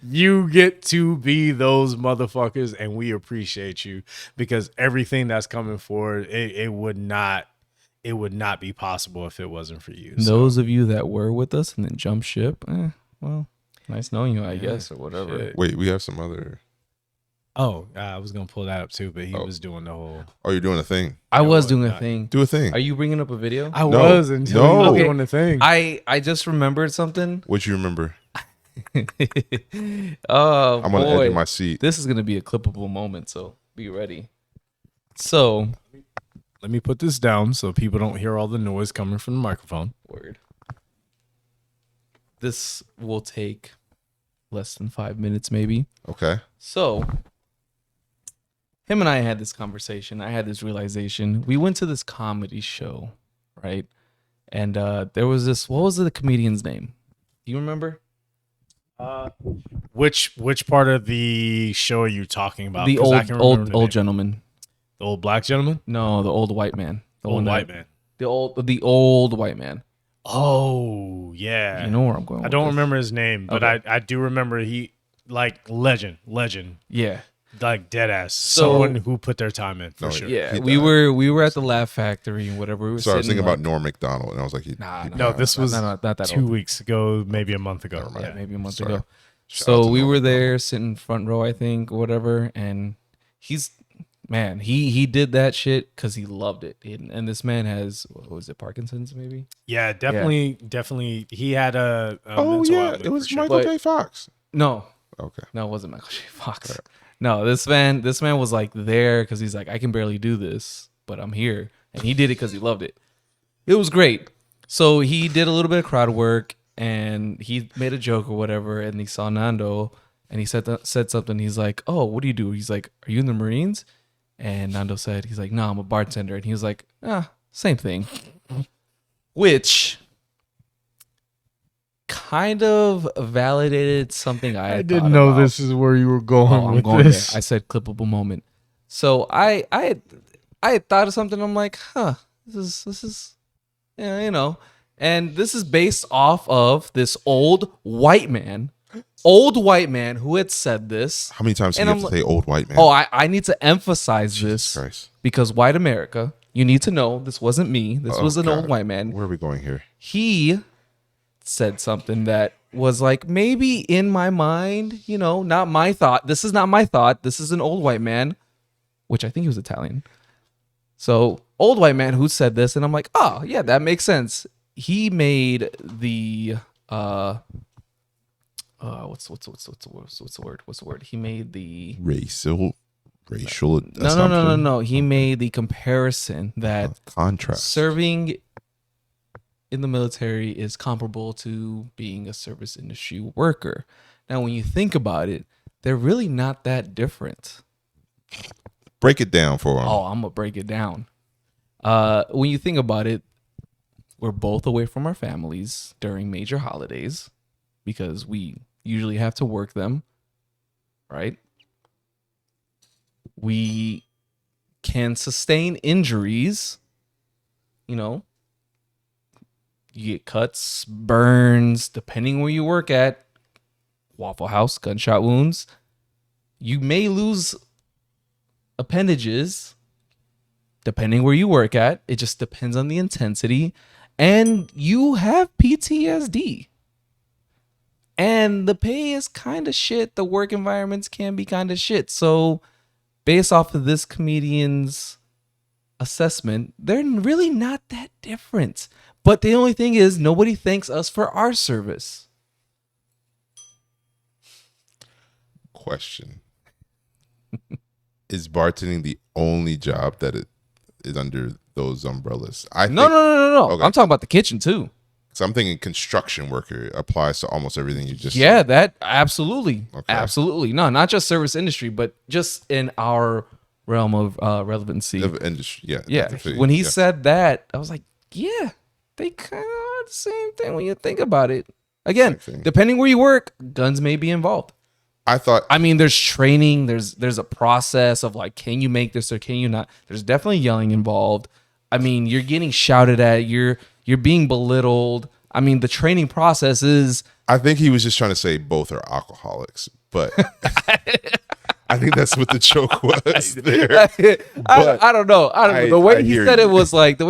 You get to be those motherfuckers, and we appreciate you, because everything that's coming forward, it would not be possible if it wasn't for you. So, Those of you that were with us and then jumped ship, well, nice knowing you, I guess, or whatever. shit. Wait, we have some other. I was gonna pull that up too, but he was doing the whole. Oh, you're doing a thing. I was doing a not. thing. Do a thing. Are you bringing up a video? I was until he was Okay. doing the thing. I just remembered something. What you remember? Oh, I'm on the edge boy. of my seat. This is going to be a clippable moment, so be ready. So, Let me put this down so people don't hear all the noise coming from the microphone. word. This will take less than 5 minutes, maybe. Okay. So, him and I had this conversation. I had this realization. We went to this comedy show, right? And there was this, what was the comedian's name? Do you remember? Which part of the show are you talking about? The 'Cause I can remember the name. old gentleman. The old black gentleman? No, the old white man. The Old one white that- man. The old white man. Oh, yeah. You know where I'm going. I with don't this. remember his name, but Okay. I do remember he, like, legend, Yeah. like dead ass. So- Someone who put their time in, for No, sure. Yeah, He we died. were at the Laugh Factory and whatever. We were Sorry, I was sitting thinking about like- Norm Macdonald, and I was like, Nah, No, this was not that 2 old. weeks ago, maybe a month ago. Never mind. Yeah, maybe a month Sorry. ago. Shout out So to we Norm were Macdonald. there sitting front row, I think, or whatever, and he's man, he did that shit because he loved it. And this man has, what was it, Parkinson's maybe? Yeah, definitely. He had a Oh mental yeah, outlet it was for sure. Michael But- J. Fox. No, Okay. no, it wasn't Michael J. Fox. No, this man was like there because he's like, I can barely do this, but I'm here, and he did it because he loved it. It was great. So he did a little bit of crowd work, and he made a joke or whatever, and he saw Nando, and he said something. He's like, "Oh, what do you do?" He's like, "Are you in the Marines?" And Nando said, "He's like, no, I'm a bartender," and he was like, same thing," which kind of validated something I didn't thought know about. this is where you were going Oh, I'm with going this. there. I said clippable moment. So I had thought of something. I'm like, this is, yeah, you know, and this is based off of this old white man who had said this. How many times do And you I'm have to like- say old white man? Oh, I need to emphasize this Christ. because white America, you need to know this wasn't me. This was an God. old white man. Where are we going here? He said something that was like maybe in my mind, you know, not my thought. This is not my thought. This is an old white man, which I think he was Italian. So old white man who said this, and I'm like, oh yeah, that makes sense. He made the what's the word? He made the Racial no. He made the comparison that contrast. serving in the military is comparable to being a service industry worker. Now, when you think about it, they're really not that different. Break it down for him. Oh, I'm gonna break it down. When you think about it, we're both away from our families during major holidays because we usually have to work them, right? We can sustain injuries, you know. You get cuts, burns, depending where you work at. Waffle House, gunshot wounds. You may lose appendages, depending where you work at. It just depends on the intensity. And you have PTSD. And the pay is kind of shit. The work environments can be kind of shit. So, based off of this comedian's assessment, they're really not that different. But the only thing is, nobody thanks us for our service. Question. Is bartending the only job that it is under those umbrellas? No. Okay. I'm talking about the kitchen too. So I'm thinking construction worker applies to almost everything you just Yeah, said. that absolutely. Okay. Absolutely. No, not just service industry, but just in our realm of relevancy. Of industry. Yeah. Yeah. definitely, When he yeah. said that, I was like, yeah, they kind of are the same thing when you think about it. Again, Same thing. depending where you work, guns may be involved. I thought I mean, there's training, there's a process of like, can you make this or can you not? There's definitely yelling involved. I mean, you're getting shouted at, you're being belittled. I mean, the training process is I think he was just trying to say both are alcoholics, but I think that's what the joke was there. I don't know. The way I he hear said you. it was like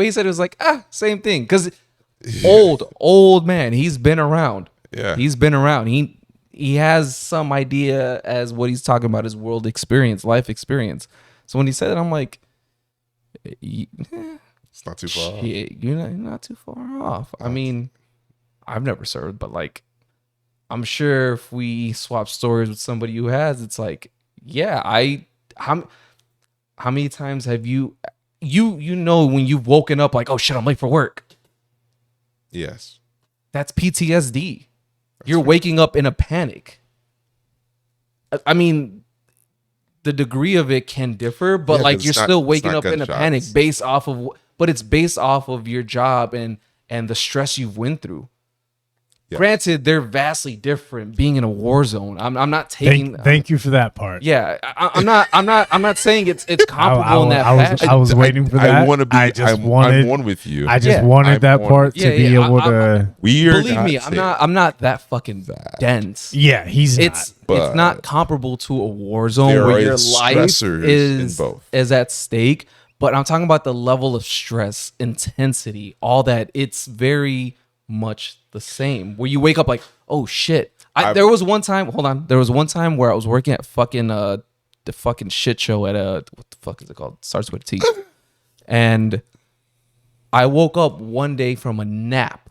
same thing. Because old man, he's been around. Yeah. He's been around. He has some idea as what he's talking about, his world experience, life experience. So when he said it, I'm like, It's not too far. off. you're not too far off. I mean, I've never served, but like, I'm sure if we swap stories with somebody who has, it's like, yeah, how many times have you know when you've woken up like, oh shit, I'm late for work? Yes. That's PTSD. You're waking up in a panic. I mean, the degree of it can differ, but Yeah, like 'cause you're it's not- still it's waking not up in a gunshots. panic based off of, but it's based off of your job and the stress you've went through. Yeah. Granted, they're vastly different. Being in a war zone, I'm not taking. Thank you for that part. Yeah, I'm not saying it's comparable in that fashion. I was waiting for that. I want to be. I just I'm wanted. one with you. I just Yeah. wanted I'm that one- part to Yeah, be yeah, able I'm- to. We are Believe me, saying- I'm not that fucking dense. Yeah, he's It's But not comparable to a war zone there where are your life stressors in is both. at stake. But I'm talking about the level of stress, intensity, all that. It's very much the same. Where you wake up like, oh shit. There was one time. Hold on. There was one time where I was working at fucking the fucking shit show at what the fuck is it called? Starts with a T. And I woke up one day from a nap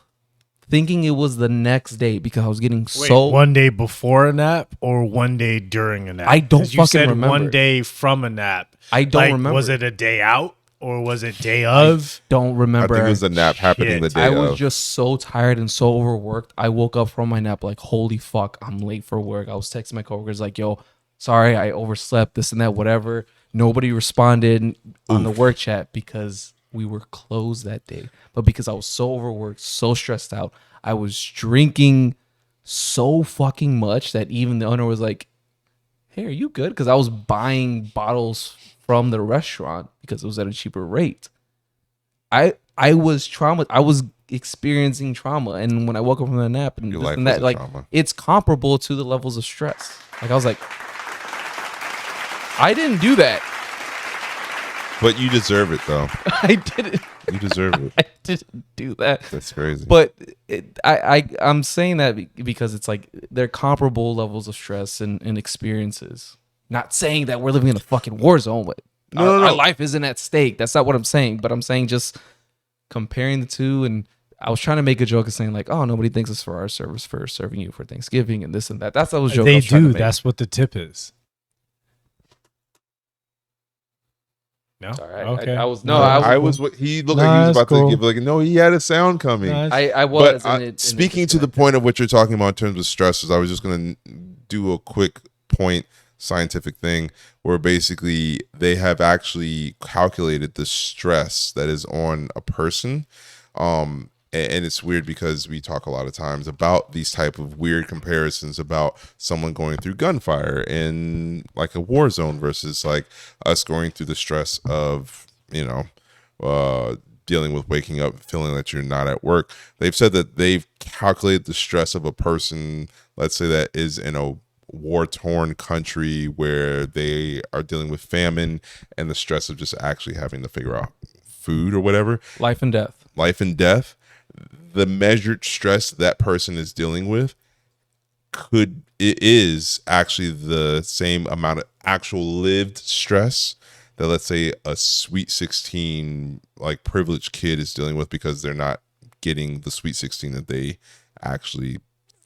thinking it was the next day because I was getting Wait, so one day before a nap or one day during a nap? I don't 'Cause you fucking said remember. one day from a nap. I don't Like, remember. Was it a day out or was it day of? don't I remember. think it was a nap happening the Shit. day I was of. just so tired and so overworked. I woke up from my nap like, holy fuck, I'm late for work. I was texting my coworkers like, yo, sorry, I overslept, this and that, whatever. Nobody responded on the work chat because we were closed that day. But because I was so overworked, so stressed out, I was drinking so fucking much that even the owner was like, hey, are you good? Because I was buying bottles from the restaurant because it was at a cheaper rate. I was trauma. I was experiencing trauma, and when I woke up from the nap and Your this life and was that, a like trauma. it's comparable to the levels of stress. Like I was like, I didn't do that. But you deserve it, though. I didn't. You deserve it. I didn't do that. That's crazy. But I'm saying that because it's like they're comparable levels of stress and experiences. Not saying that we're living in a fucking war zone, but our life isn't at stake. That's not what I'm saying. But I'm saying just comparing the two. And I was trying to make a joke of saying like, oh, nobody thanks us for our service for serving you for Thanksgiving and this and that. That's what I was joking. I They was trying to do. make. That's what the tip is. No. All right. Okay. I was He looked Nah, like he was that's about cool. to give like no. He had a sound coming. Nice. I was. But and it speaking to the point of what you're talking about in terms of stresses, I was just going to do a quick point scientific thing where basically they have actually calculated the stress that is on a person. And it's weird because we talk a lot of times about these type of weird comparisons about someone going through gunfire in like a war zone versus like us going through the stress of, dealing with waking up, feeling that you're not at work. They've said that they've calculated the stress of a person, let's say that is in a war-torn country where they are dealing with famine and the stress of just actually having to figure out food or whatever, life and death. the measured stress that person is dealing with is actually the same amount of actual lived stress that, let's say, a sweet 16 like privileged kid is dealing with because they're not getting the sweet 16 that they actually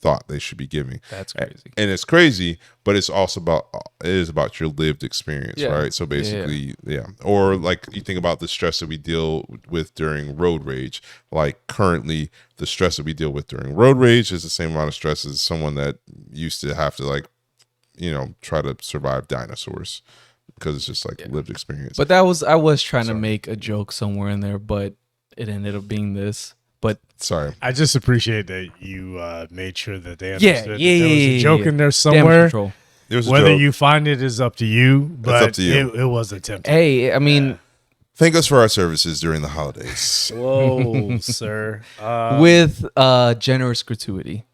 thought they should be giving. That's crazy. And it's crazy, but it's also about your lived experience, Yeah. right? So basically, yeah. Or like you think about the stress that we deal with during road rage. Like currently, the stress that we deal with during road rage is the same amount of stress as someone that used to have to try to survive dinosaurs because it's just like lived experience. But I was trying to make a joke somewhere in there, but it ended up being this. But sorry, I just appreciate that you made sure that they yeah, understood that there was a joke in there Damage somewhere. control. it was a Whether joke. you find it is up to you, but up to you. It was attempted. Hey, I mean, Thank us for our services during the holidays. Whoa, sir. with generous gratuity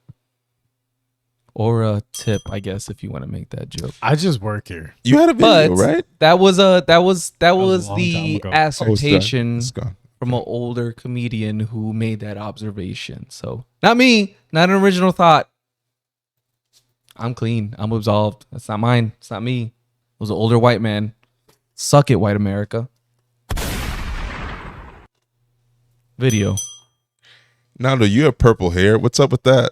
or a tip, I guess, if you want to make that joke. I just work here. You had a But video, right? that was was a long the time ago. assertion It's gone. from an older comedian who made that observation. So not me, not an original thought. I'm clean. I'm absolved. That's not mine. It's not me. It was an older white man. Suck it, white America. Video. Nando, you have purple hair. What's up with that?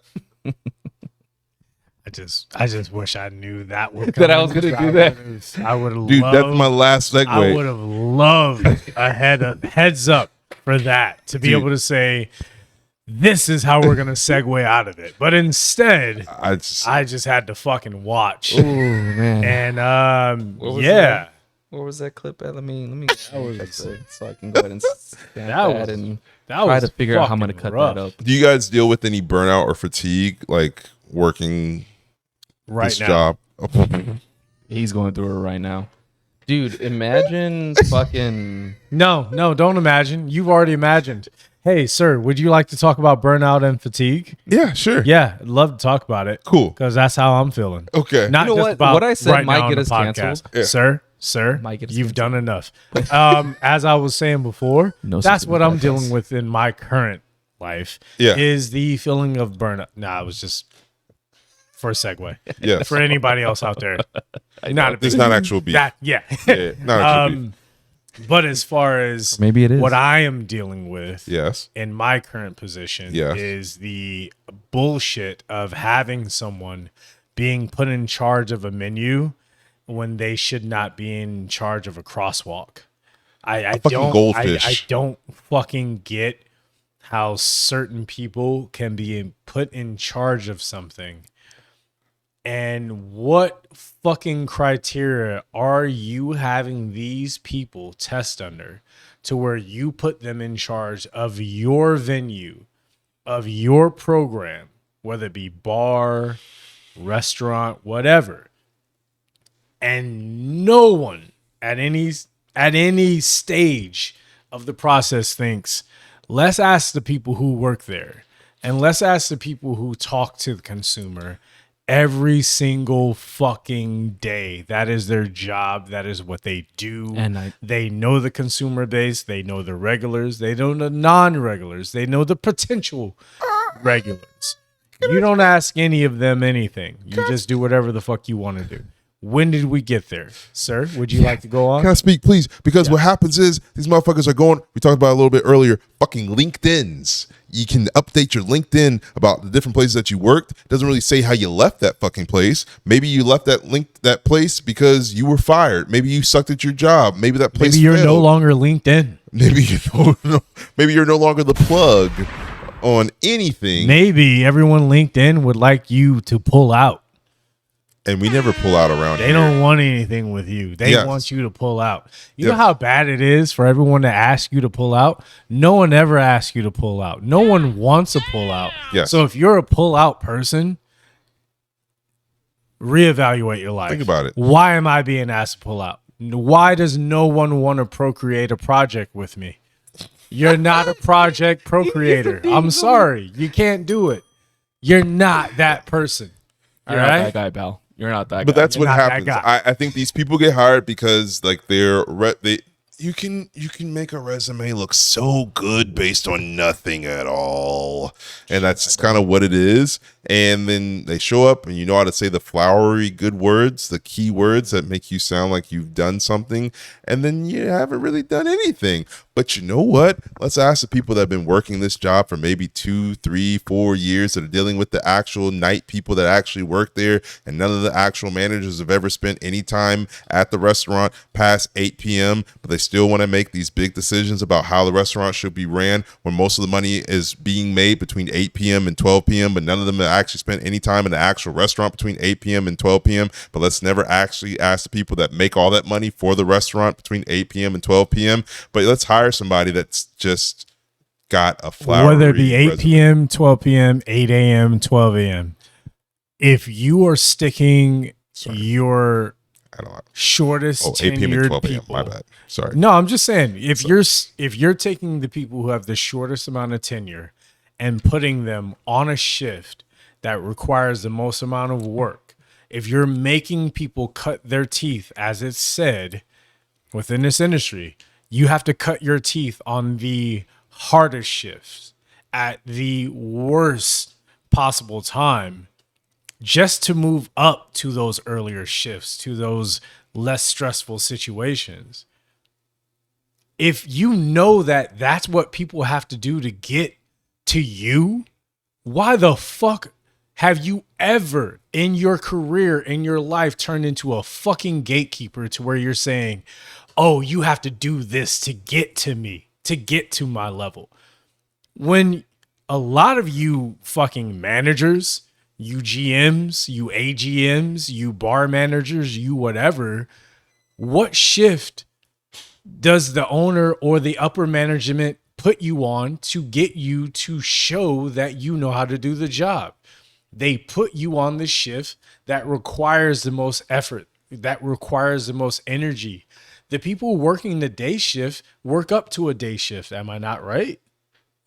I just wish I knew that would That I was gonna do that. I would have Dude, loved, that's my last segue. I would have loved a heads up for that to be Dude. able to say this is how we're gonna segue out of it. But instead, I just, I just had to fucking watch. Oh man. And What was yeah. that? Where was that clip at? Let me so I can go ahead and stamp that, and That try was to figure out how I'm gonna fucking cut rough. that up. do you guys deal with any burnout or fatigue, like working Right this now. job? He's going through it right now. Dude, imagine fucking No, don't imagine. You've already imagined. Hey, sir, would you like to talk about burnout and fatigue? Yeah, sure. Yeah, I'd love to talk about it. Cool. Because that's how I'm feeling. Okay. Not You know just what? about What I said right might now on get the us podcast. canceled. Yeah. Sir, Might get us you've done enough. As I was saying before, No that's sense what in I'm podcasts. dealing with in my current life. Yeah. Is the feeling of burnout. Nah, I was just for a segue. Yes. For anybody else out there, not a big It's not actual beef. that yeah. Yeah, not actual beef. But as far as Maybe it is. what I am dealing with Yes. in my current position Yes. is the bullshit of having someone being put in charge of a menu when they should not be in charge of a crosswalk. I fucking don't goldfish. I don't fucking get how certain people can be put in charge of something. And what fucking criteria are you having these people test under to where you put them in charge of your venue, of your program, whether it be bar, restaurant, whatever, and no one at any stage of the process thinks, let's ask the people who work there and let's ask the people who talk to the consumer every single fucking day. That is their job. That is what they do. And they know the consumer base. They know the regulars. They know the non-regulars. They know the potential regulars. You don't ask any of them anything. You just do whatever the fuck you want to do. When did we get there? Sir, would you like to go on? Can I speak, please? Because what happens is these motherfuckers are going, we talked about it a little bit earlier, fucking LinkedIns. You can update your LinkedIn about the different places that you worked. It doesn't really say how you left that fucking place. Maybe you left that place because you were fired. Maybe you sucked at your job. Maybe that place Maybe you're failed. no longer LinkedIn. Maybe you're no longer the plug on anything. Maybe everyone LinkedIn would like you to pull out. And we never pull out around They here. don't want anything with you. They Yes. want you to pull out. You Yep. know how bad it is for everyone to ask you to pull out? No one ever asks you to pull out. No one wants to pull out. Yes. So if you're a pull out person, reevaluate your life. Think about it. Why am I being asked to pull out? Why does no one want to procreate a project with me? You're not a project procreator. I'm sorry. You can't do it. You're not that person. You're All not right? that guy, pal. You're not that But guy. that's what not that happens. guy. I think these people get hired because like you can make a resume look so good based on nothing at all, and that's just kind of what it is. And then they show up and you know how to say the flowery good words, the key words that make you sound like you've done something, and then you haven't really done anything. But you know what? Let's ask the people that have been working this job for maybe 2, 3, 4 years that are dealing with the actual night people that actually work there, and none of the actual managers have ever spent any time at the restaurant past 8 p.m., but they still want to make these big decisions about how the restaurant should be ran when most of the money is being made between 8 p.m. and 12 p.m., but none of them have actually spent any time in the actual restaurant between 8 p.m. and 12 p.m. But let's never actually ask the people that make all that money for the restaurant between 8 p.m. and 12 p.m. But let's hire somebody that's just got a flowery Whether it be 8 resume. p.m., 12 p.m., 8 a.m., 12 a.m. If you are sticking your I don't know. shortest 8 p.m. and tenured 12 a.m. people, My bad. Sorry. no, I'm just saying if you're taking the people who have the shortest amount of tenure and putting them on a shift that requires the most amount of work, if you're making people cut their teeth, as it's said within this industry, you have to cut your teeth on the hardest shifts at the worst possible time just to move up to those earlier shifts, to those less stressful situations. If you know that that's what people have to do to get to you, why the fuck have you ever in your career, in your life, turned into a fucking gatekeeper to where you're saying, oh, you have to do this to get to me, to get to my level? When a lot of you fucking managers, you GMs, you AGMs, you bar managers, you whatever, what shift does the owner or the upper management put you on to get you to show that you know how to do the job? They put you on the shift that requires the most effort, that requires the most energy. The people working the day shift work up to a day shift. Am I not right?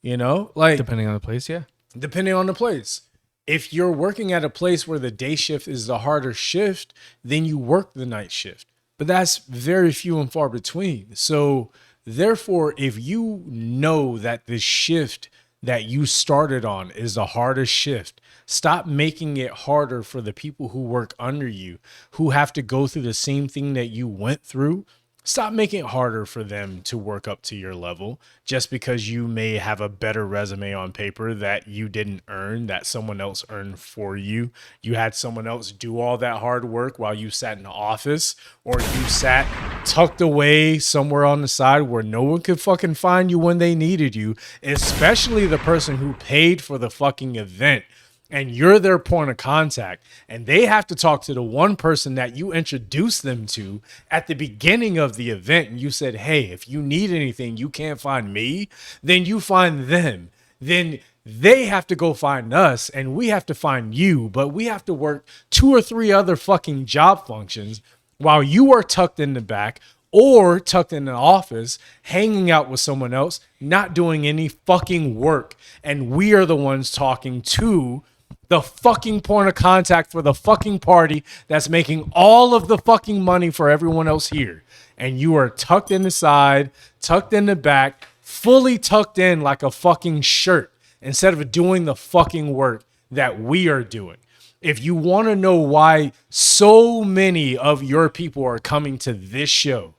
You know, like Depending on the place, yeah. depending on the place. If you're working at a place where the day shift is the harder shift, then you work the night shift. But that's very few and far between. So therefore, if you know that the shift that you started on is the hardest shift, Stop making it harder for the people who work under you, who have to go through the same thing that you went through. Stop making it harder for them to work up to your level just because you may have a better resume on paper that you didn't earn, that someone else earned for you. You had someone else do all that hard work while you sat in the office, or you sat tucked away somewhere on the side where no one could fucking find you when they needed you, especially the person who paid for the fucking event. And you're their point of contact, and they have to talk to the one person that you introduced them to at the beginning of the event. And you said, hey, if you need anything, you can't find me, then you find them. Then they have to go find us, and we have to find you. But we have to work 2 or 3 other fucking job functions while you are tucked in the back or tucked in the office, hanging out with someone else, not doing any fucking work. And we are the ones talking to the fucking point of contact for the fucking party that's making all of the fucking money for everyone else here. And you are tucked in the side, tucked in the back, fully tucked in like a fucking shirt instead of doing the fucking work that we are doing. If you want to know why so many of your people are coming to this show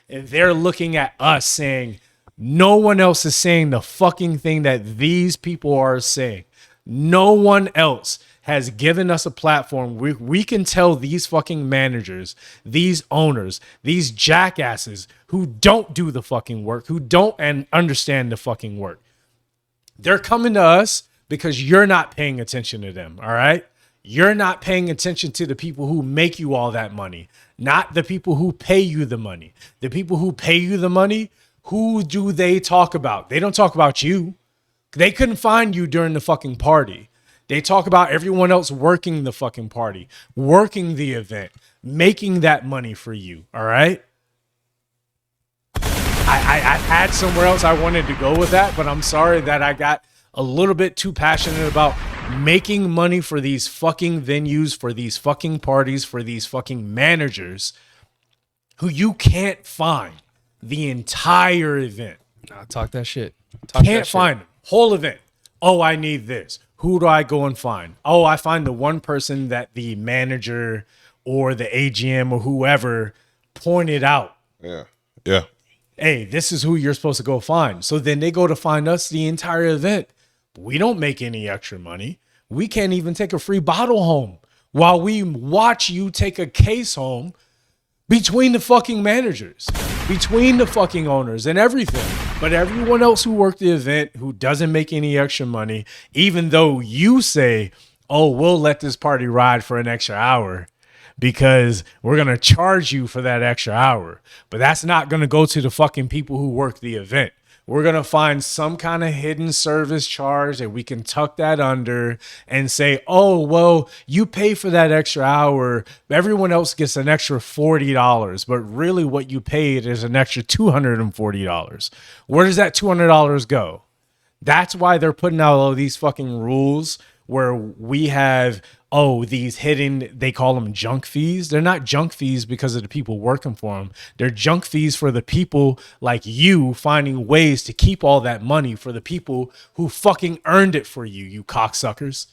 and they're looking at us saying, no one else is saying the fucking thing that these people are saying. No one else has given us a platform. We can tell these fucking managers, these owners, these jackasses who don't do the fucking work, who don't understand the fucking work. They're coming to us because you're not paying attention to them, all right? You're not paying attention to the people who make you all that money, not the people who pay you the money. The people who pay you the money, who do they talk about? They don't talk about you. They couldn't find you during the fucking party. They talk about everyone else working the fucking party, working the event, making that money for you. All right. I had somewhere else I wanted to go with that, but I'm sorry that I got a little bit too passionate about making money for these fucking venues, for these fucking parties, for these fucking managers who you can't find the entire event. Nah, talk that shit. Can't find them. Whole event. Oh, I need this. Who do I go and find? Oh, I find the one person that the manager or the AGM or whoever pointed out. Yeah. Yeah. Hey, this is who you're supposed to go find. So then they go to find us the entire event. We don't make any extra money. We can't even take a free bottle home while we watch you take a case home between the fucking managers, between the fucking owners and everything. But everyone else who worked the event, who doesn't make any extra money, even though you say, oh, we'll let this party ride for an extra hour because we're going to charge you for that extra hour. But that's not going to go to the fucking people who work the event. We're going to find some kind of hidden service charge that we can tuck that under and say, oh, well, you pay for that extra hour. Everyone else gets an extra $40. But really what you paid is an extra $240. Where does that $200 go? That's why they're putting out all these fucking rules where we have, oh, these hidden, they call them junk fees. They're not junk fees because of the people working for them. They're junk fees for the people like you finding ways to keep all that money for the people who fucking earned it for you, you cocksuckers.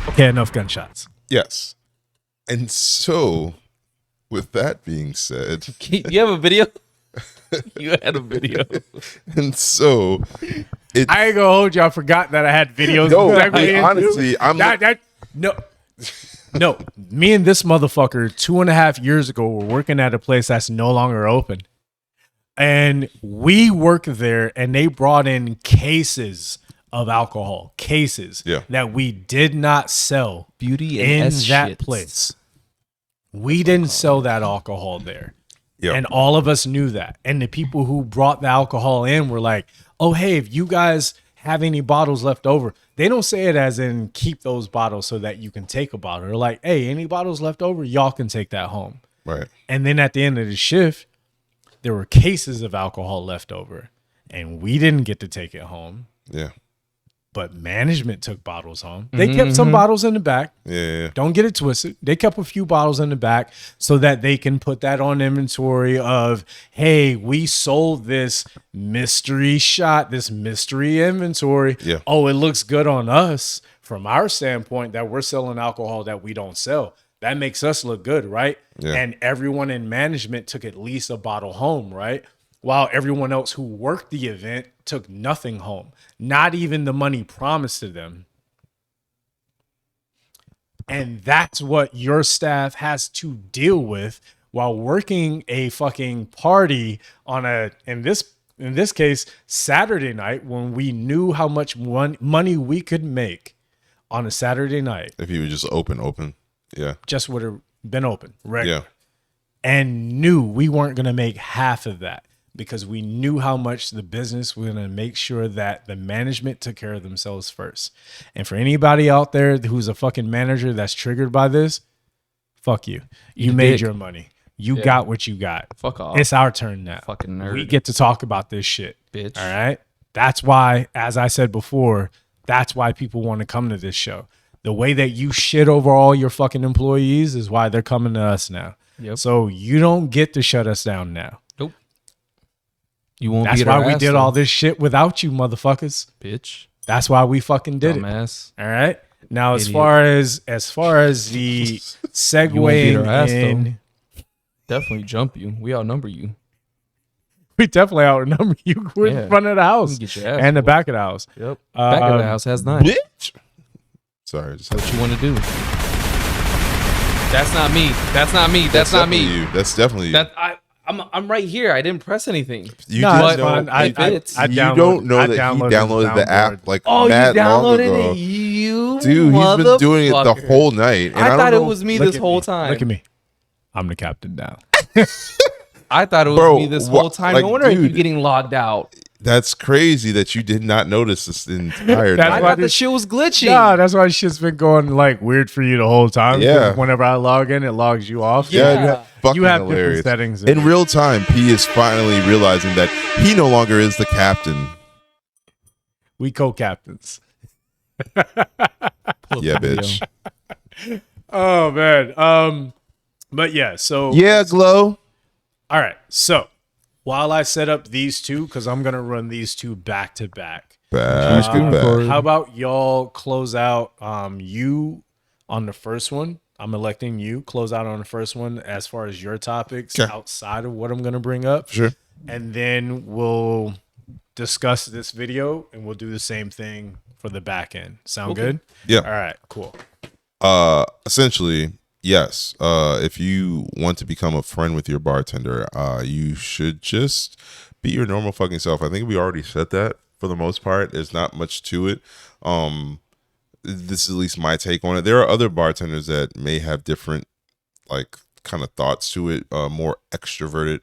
Okay, enough gunshots. Yes. And so, with that being said, You have a video? You had a video. and so, I ain't gonna hold you. I forgot that I had videos. No, exactly honestly, I'm no. Me and this motherfucker 2.5 years ago were working at a place that's no longer open, and we worked there, and they brought in cases of alcohol, that we did not sell Beauty in and that shits. place. We didn't sell that alcohol there. Yep. And all of us knew that. And the people who brought the alcohol in were like, oh, hey, if you guys have any bottles left over, they don't say it as in keep those bottles so that you can take a bottle. They're like, hey, any bottles left over, y'all can take that home. right. And then at the end of the shift, there were cases of alcohol left over and we didn't get to take it home. Yeah. but management took bottles home. They kept some bottles in the back. Yeah. Don't get it twisted. They kept a few bottles in the back so that they can put that on inventory of, hey, we sold this mystery shot, this mystery inventory. Yeah. Oh, it looks good on us from our standpoint that we're selling alcohol that we don't sell. That makes us look good, right? Yeah. And everyone in management took at least a bottle home, right? While everyone else who worked the event took nothing home, not even the money promised to them. And that's what your staff has to deal with while working a fucking party on in this case, Saturday night, when we knew how much money we could make on a Saturday night. If you would just open. Yeah. Just would have been open, regular. Yeah. And knew we weren't going to make half of that, because we knew how much the business was going to make sure that the management took care of themselves first. And for anybody out there who's a fucking manager that's triggered by this, fuck you. You made dick. your money. You got what you got. Fuck off. It's our turn now. Fucking nerd. We get to talk about this shit. Bitch. All right? That's why, as I said before, that's why people want to come to this show. The way that you shit over all your fucking employees is why they're coming to us now. Yep. So you don't get to shut us down now. Nope. You won't That's beat why our we ass, did though, all this shit without you, motherfuckers. bitch. That's why we fucking did it. Dumbass. All right. Now, as Idiot. far as the You won't beat segueing our ass, in, Definitely jump you. We outnumber you. we definitely outnumber you. We're Yeah. in front of the house Get your ass and the whooped. back of the house. Yep. Back of the house has 9. Bitch. Sorry. Just What you want to do? That's not me. That's not me. That's not definitely me. You. That's definitely you. That I'm right here. I didn't press anything. You No, just it's fine. don't. I you downloaded- don't know I that he downloaded downloaded the the app soundboard. like Oh, mad you long downloaded ago. it, you Dude, he's been doing it the motherfucker. whole night. And I don't thought it know- was me Look this at whole me. time. Look at me. I'm the captain now. I thought it was Bro, me this wha- whole time. like, No wonder you're dude. getting logged out. That's crazy that you did not notice this entire That's I time. why thought the this- shit was glitching. Yeah, that's why shit's been going like weird for you the whole time. 'Cause Yeah. Whenever I log in, it logs you off. Yeah, Yeah. that's fucking You have hilarious. different settings. In real time, P is finally realizing that he no longer is the captain. We co-captains. Yeah, bitch. Oh man. But yeah, so Yeah, Glow. all right. So while I set up these two, because I'm gonna run these two back to back. Back to back. How about y'all close out you on the first one? I'm electing you close out on the first one as far as your topics Okay. outside of what I'm gonna bring up. Sure. And then we'll discuss this video and we'll do the same thing for the back end. Sound good? Yeah. All right, cool. Essentially, yes. If you want to become a friend with your bartender, you should just be your normal fucking self. I think we already said that for the most part. There's not much to it. This is at least my take on it. There are other bartenders that may have different, like, kind of thoughts to it. More extroverted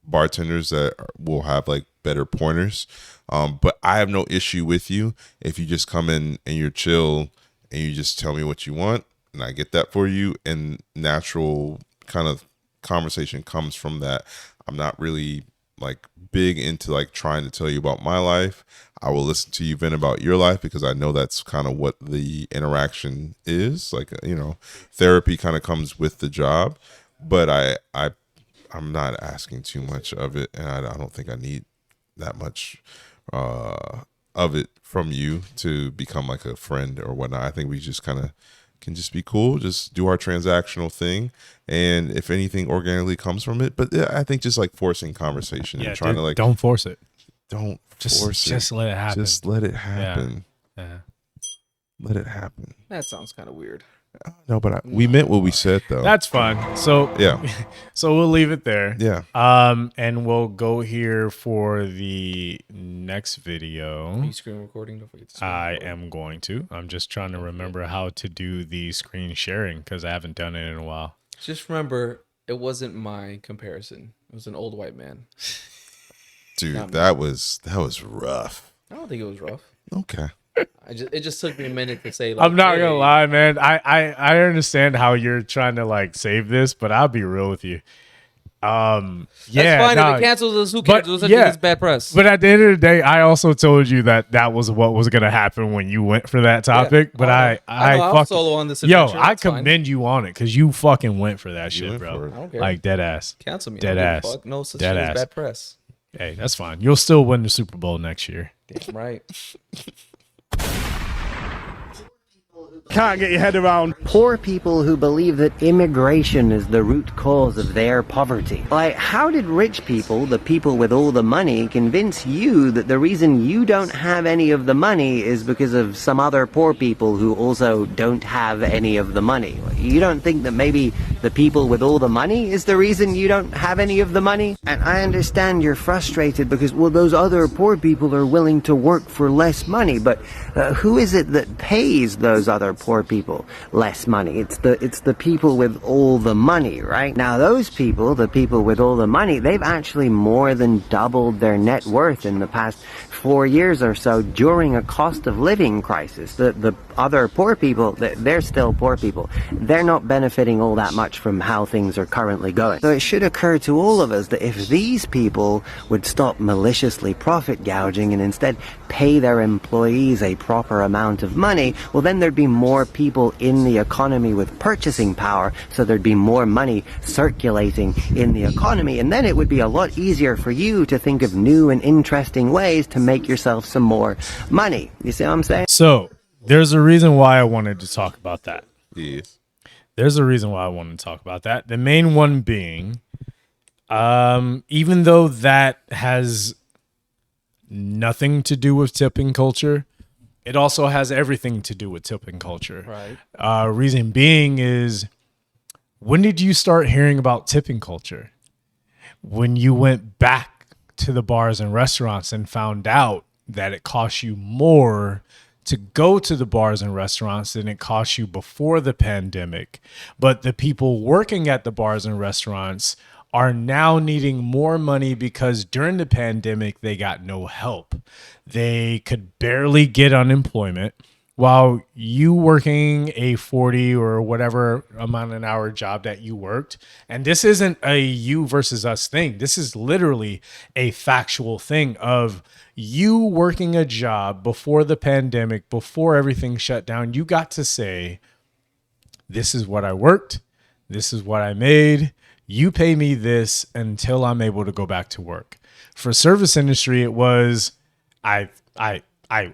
bartenders that will have like better pointers. But I have no issue with you if you just come in and you're chill and you just tell me what you want and I get that for you, and natural kind of conversation comes from that. I'm not really like big into like trying to tell you about my life. I will listen to you vent about your life because I know that's kind of what the interaction is. Like, you know, therapy kind of comes with the job, but I'm not asking too much of it, and I don't think I need that much of it from you to become like a friend or whatnot. I think we just kind of can just be cool, just do our transactional thing, and if anything organically comes from it. But yeah, I think just like forcing conversation and trying to like don't force it. don't Just force it. just let it happen. Just let it happen. Yeah. Let it happen. That sounds kind of weird. No, but we meant what we said though. That's fine. So yeah, so we'll leave it there. yeah. And we'll go here for the next video. Are you screen recording? Don't forget to screen I record. am going to. I'm just trying to remember how to do the screen sharing because I haven't done it in a while. Just remember, it wasn't my comparison. It was an old white man. Dude, Not me. that was rough. I don't think it was rough. Okay. It just took me a minute to say. Like, I'm not hey, gonna lie, man. I understand how you're trying to like save this, but I'll be real with you. Yeah, That's fine. nah, If it cancels us, who but, cares? It was yeah. it's bad press. But at the end of the day, I also told you that was what was gonna happen when you went for that topic. But I know. I'll fucking solo on this yo, adventure. I That's fine. commend you on it because you fucking went for that shit, went bro. for it. I don't care. Like dead ass. Cancel me. Dead I don't give a ass. fuck. No such Dead thing as ass. bad press. Hey, that's fine. You'll still win the Super Bowl next year. Damn right. Can't get your head around. Poor people who believe that immigration is the root cause of their poverty. Like, how did rich people, the people with all the money, convince you that the reason you don't have any of the money is because of some other poor people who also don't have any of the money? You don't think that maybe the people with all the money is the reason you don't have any of the money? And I understand you're frustrated because, well, those other poor people are willing to work for less money, but who is it that pays those other poor people less money? It's the people with all the money, right? Now those people, the people with all the money, they've actually more than doubled their net worth in the past 4 years or so during a cost of living crisis. The other poor people, they're still poor people. They're not benefiting all that much from how things are currently going. So it should occur to all of us that if these people would stop maliciously profit gouging and instead pay their employees a proper amount of money, well then there'd be more people in the economy with purchasing power, so there'd be more money circulating in the economy, and then it would be a lot easier for you to think of new and interesting ways to make yourself some more money. You see what I'm saying? So there's a reason why I wanted to talk about that. Yes. There's a reason why I wanted to talk about that. The main one being, even though that has nothing to do with tipping culture, it also has everything to do with tipping culture. Right. Reason being is, when did you start hearing about tipping culture? When you went back to the bars and restaurants and found out that it cost you more to go to the bars and restaurants than it cost you before the pandemic. But the people working at the bars and restaurants are now needing more money because during the pandemic, they got no help. They could barely get unemployment, while you working a 40 or whatever amount an hour job that you worked. And this isn't a you versus us thing. This is literally a factual thing of you working a job before the pandemic, before everything shut down. You got to say, this is what I worked. This is what I made. You pay me this until I'm able to go back to work. For service industry, it was, I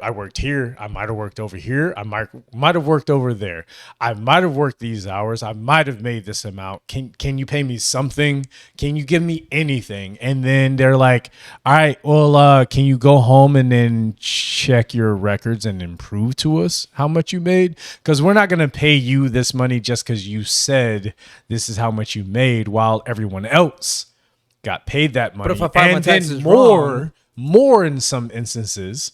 worked here. I might have worked over here. I might have worked over there. I might have worked these hours. I might have made this amount. Can you pay me something? Can you give me anything? And then they're like, all right, well, can you go home and then check your records and improve to us how much you made? Because we're not going to pay you this money just because you said this is how much you made, while everyone else got paid that money. But if I find my taxes more in some instances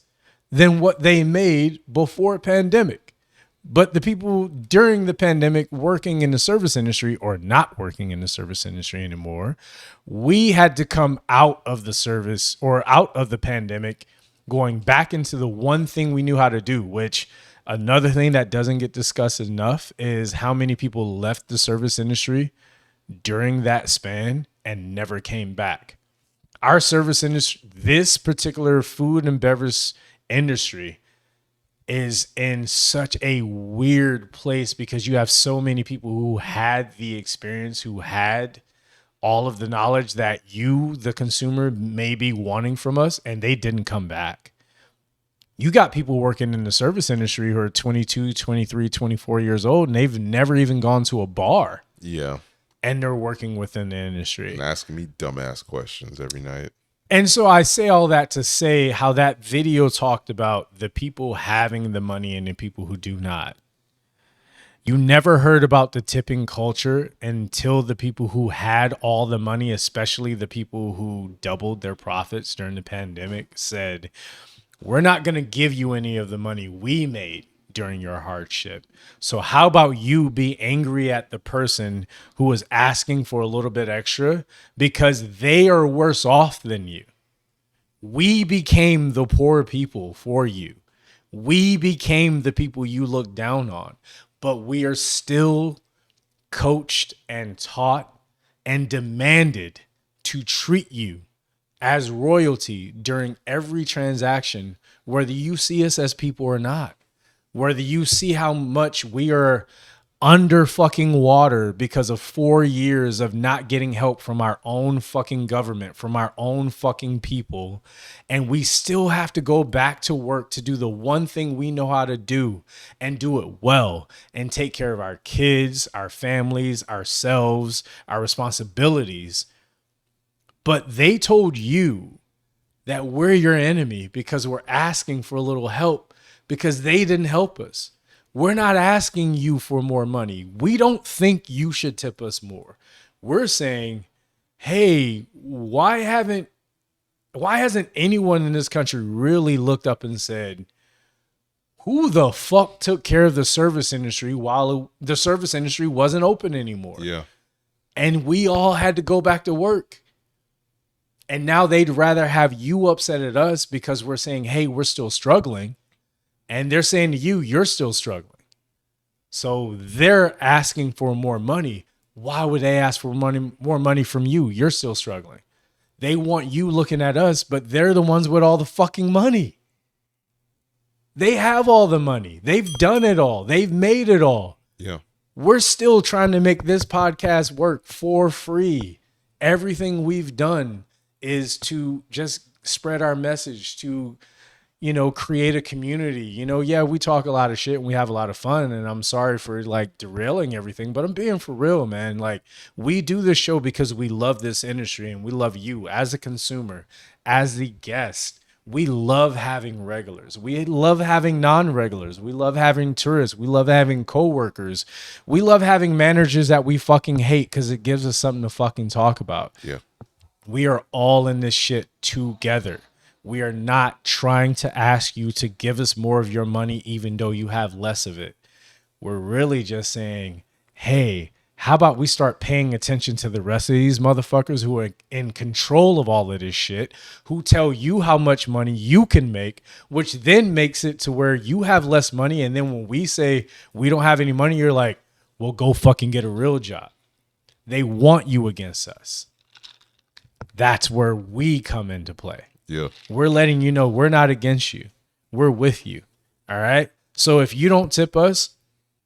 than what they made before pandemic. But the people during the pandemic working in the service industry or not working in the service industry anymore, we had to come out of the service or out of the pandemic, going back into the one thing we knew how to do, which another thing that doesn't get discussed enough is how many people left the service industry during that span and never came back. Our service industry, this particular food and beverage industry, is in such a weird place because you have so many people who had the experience, who had all of the knowledge that you, the consumer, may be wanting from us, and they didn't come back. You got people working in the service industry who are 22, 23, 24 years old, and they've never even gone to a bar. Yeah. And they're working within the industry. And asking me dumbass questions every night. And so I say all that to say how that video talked about the people having the money and the people who do not. You never heard about the tipping culture until the people who had all the money, especially the people who doubled their profits during the pandemic, said, we're not going to give you any of the money we made during your hardship. So how about you be angry at the person who was asking for a little bit extra because they are worse off than you? We became the poor people for you. We became the people you look down on, but we are still coached and taught and demanded to treat you as royalty during every transaction, whether you see us as people or not, whether you see how much we are under fucking water because of 4 years of not getting help from our own fucking government, from our own fucking people. And we still have to go back to work to do the one thing we know how to do and do it well and take care of our kids, our families, ourselves, our responsibilities. But they told you that we're your enemy because we're asking for a little help because they didn't help us. We're not asking you for more money. We don't think you should tip us more. We're saying, hey, why hasn't anyone in this country really looked up and said, who the fuck took care of the service industry while the service industry wasn't open anymore? Yeah. And we all had to go back to work. And now they'd rather have you upset at us because we're saying, hey, we're still struggling. And they're saying to you, you're still struggling. So they're asking for more money. Why would they ask for more money from you? You're still struggling. They want you looking at us, but they're the ones with all the fucking money. They have all the money. They've done it all. They've made it all. Yeah. We're still trying to make this podcast work for free. Everything we've done is to just spread our message, to create a community. Yeah, we talk a lot of shit and we have a lot of fun, and I'm sorry for like derailing everything, but I'm being for real, man. Like, we do this show because we love this industry and we love you as a consumer, as the guest. We love having regulars. We love having non-regulars. We love having tourists. We love having coworkers. We love having managers that we fucking hate because it gives us something to fucking talk about. Yeah. We are all in this shit together. We are not trying to ask you to give us more of your money, even though you have less of it. We're really just saying, hey, how about we start paying attention to the rest of these motherfuckers who are in control of all of this shit, who tell you how much money you can make, which then makes it to where you have less money. And then when we say we don't have any money, you're like, well, go fucking get a real job. They want you against us. That's where we come into play. Yeah. We're letting you know we're not against you. We're with you. All right. So if you don't tip us,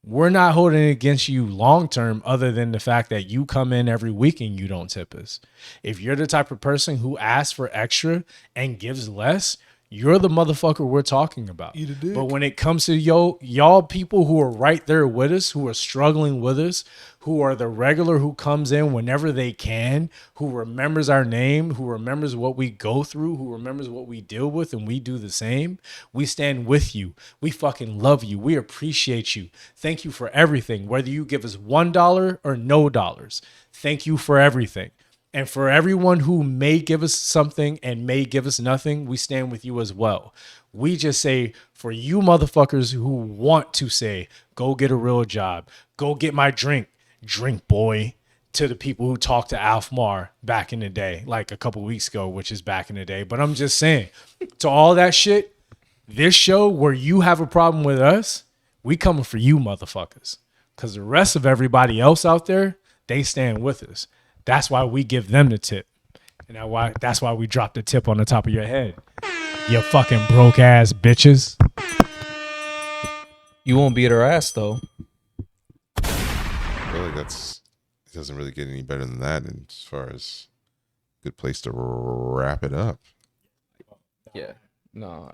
we're not holding it against you long term, other than the fact that you come in every week and you don't tip us. If you're the type of person who asks for extra and gives less, you're the motherfucker we're talking about. But when it comes to y'all people who are right there with us, who are struggling with us, who are the regular who comes in whenever they can, who remembers our name, who remembers what we go through, who remembers what we deal with, and we do the same, we stand with you. We fucking love you. We appreciate you. Thank you for everything. Whether you give us $1 or no dollars, thank you for everything. And for everyone who may give us something and may give us nothing, we stand with you as well. We just say, for you motherfuckers who want to say, go get a real job, go get my drink boy, to the people who talked to Alfmar back in the day, like a couple weeks ago, which is back in the day. But I'm just saying, to all that shit, this show where you have a problem with us, we coming for you motherfuckers. Because the rest of everybody else out there, they stand with us. That's why we give them the tip. And that's why we drop the tip on the top of your head. You fucking broke ass bitches. You won't beat our ass though. I feel like it doesn't really get any better than that as far as good place to wrap it up. Yeah. No,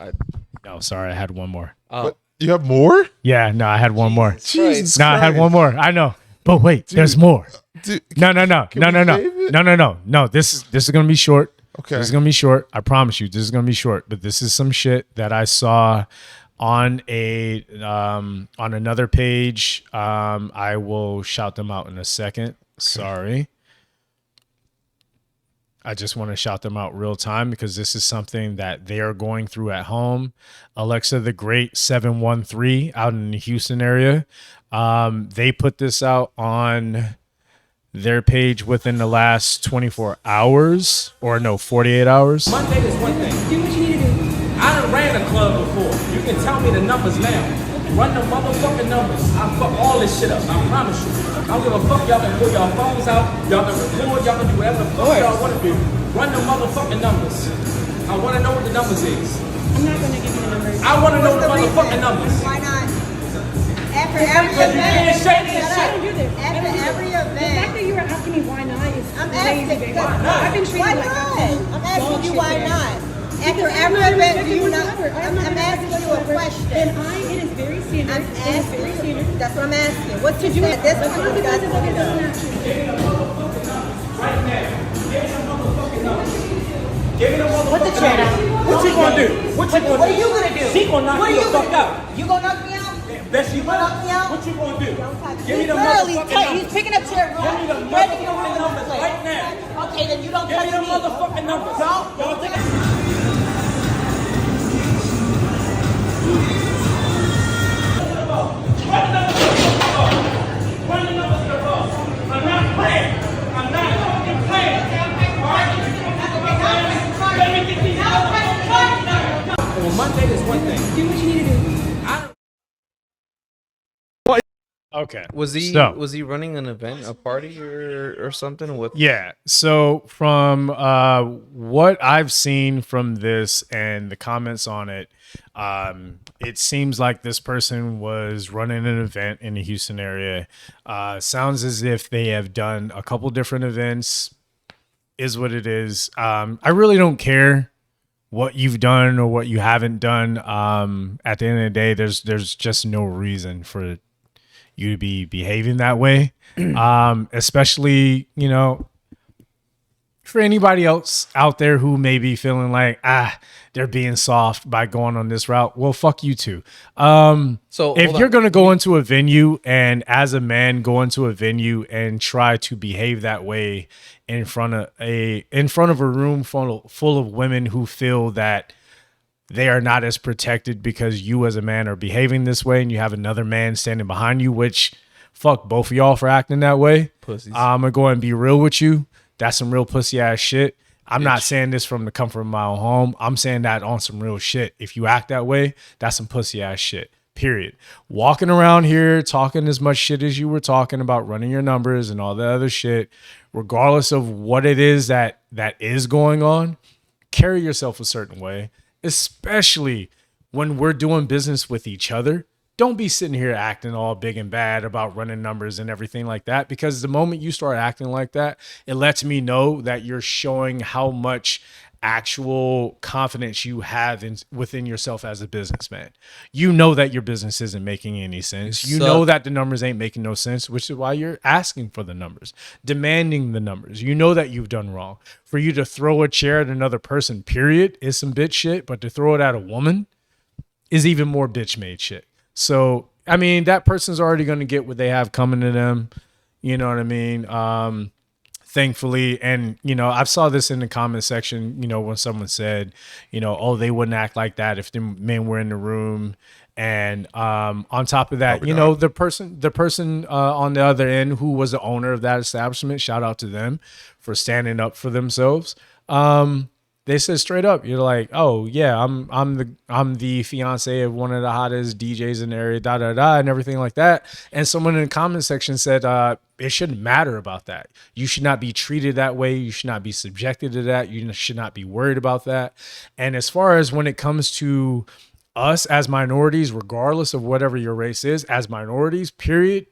Sorry, I had one more. What? You have more? Yeah, no, I had one more. Jesus No, I had one more. I know. But wait, there's more. Dude, No. save it? No, this is gonna be short. Okay. This is gonna be short. I promise you, this is gonna be short. But this is some shit that I saw on another page. I will shout them out in a second. Sorry. I just want to shout them out real time because this is something that they are going through at home. Alexa the Great 713 out in the Houston area. They put this out on their page within the last 24 hours or no, 48 hours. Monday is one thing. Do what you need to do. I done ran a club before. You can tell me the numbers now. Run the motherfucking numbers. I'll fuck all this shit up. I promise you. I don't give a fuck. Y'all can pull y'all phones out. Y'all can record. Y'all can do whatever the fuck y'all want to do. Run the motherfucking numbers. I want to know what the numbers is. I'm not going to give you the numbers. I want to know the motherfucking numbers. Why not? After every event. After every event. The fact that you were asking me why not is amazing. I've been treated like that. I'm asking you why not. After every event, do you not? I'm asking you a question. And it is very standard. I'm asking. That's what I'm asking. What to do at this point? You guys want to do? Right now. Give me the motherfucking numbers. What's the chair? What you gonna do? What are you gonna do? She gonna knock you the fuck out. You gonna knock me out? Best you knock me out? What you gonna do? Give me He's the literally motherfucking numbers. he's picking up chair. Give me the Ready to go motherfucking in numbers place. right now. Okay, then you don't Give touch me the me. motherfucking numbers. Don't take it. Run the numbers to the ball. I'm not playing. I'm not fucking playing. Let me get these motherfucking numbers. On Monday is one thing. Do what you need to do. Okay. Was he running an event, a party, or something? With Yeah. So from what I've seen from this and the comments on it, it seems like this person was running an event in the Houston area. Sounds as if they have done a couple different events. Is what it is. I really don't care what you've done or what you haven't done. At the end of the day, there's just no reason for you to be behaving that way. Especially, for anybody else out there who may be feeling like, they're being soft by going on this route. Well, fuck you too. So if you're going to go into a venue and as a man go into a venue and try to behave that way in front of a room full of women who feel that they are not as protected because you as a man are behaving this way and you have another man standing behind you, which fuck both of y'all for acting that way. Pussies. I'm going to go and be real with you. That's some real pussy ass shit. I'm not saying this from the comfort of my own home. I'm saying that on some real shit. If you act that way, that's some pussy ass shit. Period. Walking around here talking as much shit as you were talking about, running your numbers and all the other shit, regardless of what it is that is going on, carry yourself a certain way. Especially when we're doing business with each other. Don't be sitting here acting all big and bad about running numbers and everything like that, because the moment you start acting like that, it lets me know that you're showing how much actual confidence you have within yourself as a businessman. You know that your business isn't making any sense. You know that the numbers ain't making no sense, which is why you're asking for the numbers, demanding the numbers. You know that you've done wrong. For you to throw a chair at another person, period, is some bitch shit, but to throw it at a woman is even more bitch made shit. So, I mean, that person's already going to get what they have coming to them. You know what I mean? Thankfully. And, I saw this in the comment section, when someone said, oh, they wouldn't act like that if the men were in the room. And on top of that, the person on the other end who was the owner of that establishment, shout out to them for standing up for themselves. They said straight up, you're like, oh yeah, I'm the fiance of one of the hottest DJs in the area, and everything like that. And someone in the comment section said, it shouldn't matter about that. You should not be treated that way. You should not be subjected to that. You should not be worried about that. And as far as when it comes to us as minorities, regardless of whatever your race is, as minorities, period,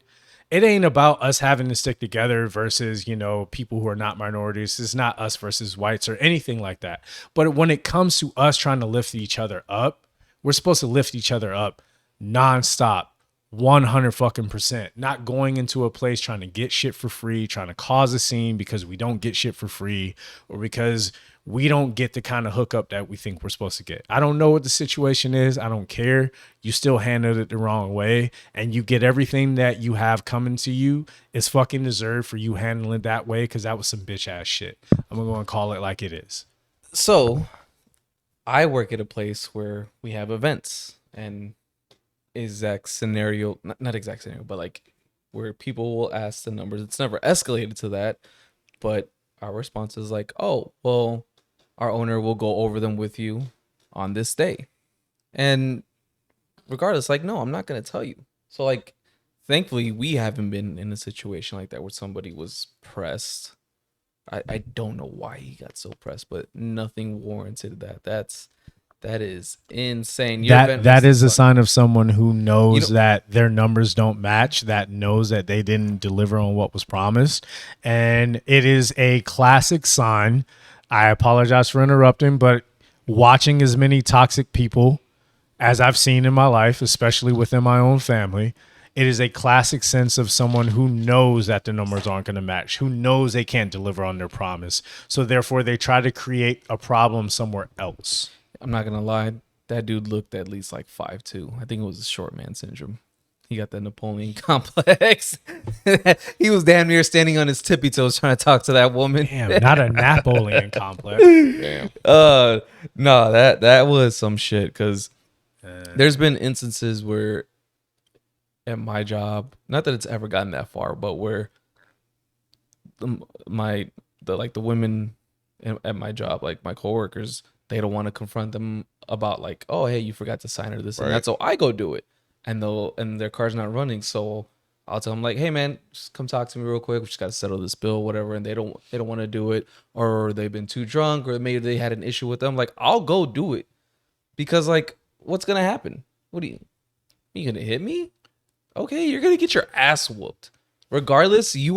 it ain't about us having to stick together versus, people who are not minorities. It's not us versus whites or anything like that. But when it comes to us trying to lift each other up, we're supposed to lift each other up nonstop, 100%. Not going into a place trying to get shit for free, trying to cause a scene because we don't get shit for free or because we don't get the kind of hookup that we think we're supposed to get. I don't know what the situation is. I don't care. You still handled it the wrong way and you get everything that you have coming to you. It's fucking deserved for you handling it that way because that was some bitch ass shit. I'm going to go and call it like it is. So I work at a place where we have events and exact scenario, not exact scenario, but like where people will ask the numbers. It's never escalated to that, but our response is like, oh, well, our owner will go over them with you on this day. And regardless, like, no, I'm not gonna tell you. So like, thankfully, we haven't been in a situation like that where somebody was pressed. I don't know why he got so pressed, but nothing warranted that. That is insane. That is a sign of someone who knows that their numbers don't match, that knows that they didn't deliver on what was promised. And it is a classic sign. I apologize for interrupting, but watching as many toxic people as I've seen in my life, especially within my own family, it is a classic sense of someone who knows that the numbers aren't going to match, who knows they can't deliver on their promise. So therefore, they try to create a problem somewhere else. I'm not gonna lie, that dude looked at least like 5'2". I think it was a short man syndrome. He got the Napoleon complex. He was damn near standing on his tippy toes trying to talk to that woman. Damn, not a Napoleon complex. Damn. No, that was some shit. Because there's been instances where at my job, not that it's ever gotten that far, but where the women at my job, like my coworkers, they don't want to confront them about like, oh, hey, you forgot to sign or this and that. So I go do it, and their car's not running. So I'll tell them like, hey man, just come talk to me real quick. We just got to settle this bill, whatever. And they don't want to do it, or they've been too drunk, or maybe they had an issue with them. Like, I'll go do it, because like, what's gonna happen? What are you gonna hit me? Okay, you're gonna get your ass whooped. Regardless, you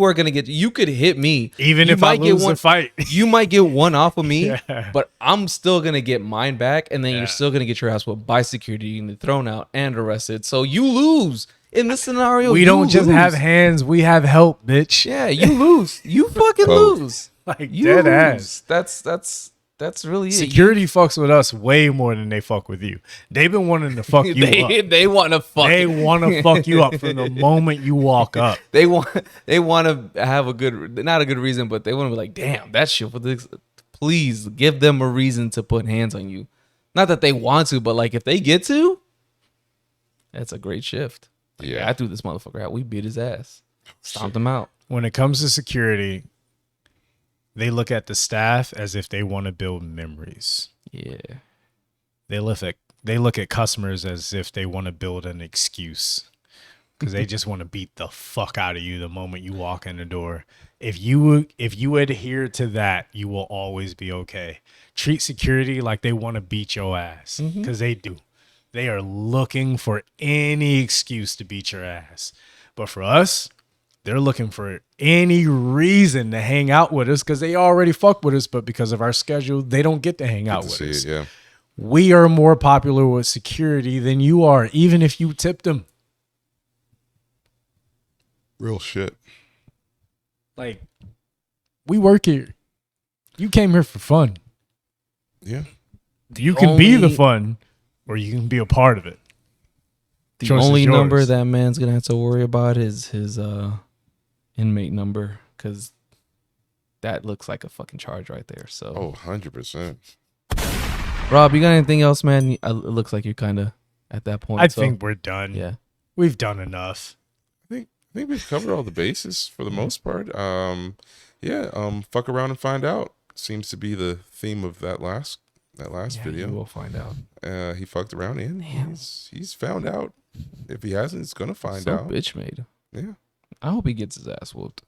could hit me. Even if I lose the fight. You might get one off of me, Yeah. but I'm still going to get mine back. And then you're still going to get your ass whooped by security. You can get thrown out and arrested. So you lose. In this scenario, we don't just have hands, we have help, bitch. Yeah, you lose. You fucking lose. Like, You dead lose. ass. That's really it. Security fucks with us way more than they fuck with you. They've been wanting to fuck you up. They want to fuck. They want to fuck you up from the moment you walk up. They want to have not a good reason, but they want to be like, damn, that shit. Please give them a reason to put hands on you. Not that they want to, but like if they get to, that's a great shift. Like, Yeah. I threw this motherfucker out. We beat his ass, stomped him out. When it comes to security, they look at the staff as if they want to build memories. Yeah. They look at customers as if they want to build an excuse, because they just want to beat the fuck out of you the moment you walk in the door. If you adhere to that, you will always be okay. Treat security like they want to beat your ass, because they do. They are looking for any excuse to beat your ass. But for us, they're looking for any reason to hang out with us, because they already fuck with us, but because of our schedule, they don't get to hang out with us. Yeah. We are more popular with security than you are, even if you tipped them. Real shit. Like, we work here. You came here for fun. Yeah. You can be the fun, or you can be a part of it. The Choice is only yours. number that man's gonna have to worry about is his inmate number, because that looks like a fucking charge right there. So, Oh, 100%. Rob, you got anything else, man? It looks like you're kind of at that point. I so, think we're done. yeah. We've done enough. I think we've covered all the bases for the most part. Fuck around and find out seems to be the theme of that last video. We'll find out. He fucked around and he's found out. If he hasn't, he's gonna find So out. bitch made. Yeah. I hope he gets his ass whooped.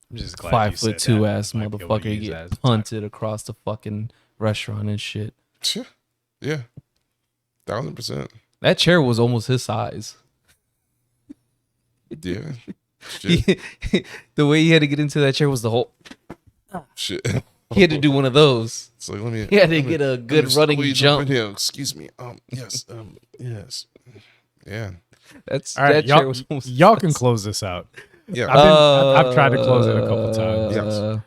I'm just glad 5'2" ass Might be able to motherfucker use get that as a punted across the fucking restaurant and shit. Yeah. 1000%. That chair was almost his size. Yeah. Shit. The way he had to get into that chair was the whole. Shit. He had to do one of those. So let me. He had to let me- get a let me good running squeeze jump. up in here. Excuse me. Yes. Yes. Yeah. That's All right, that chair y'all, was almost. y'all can close this out. Yeah. I've tried to close it a couple times. Yes.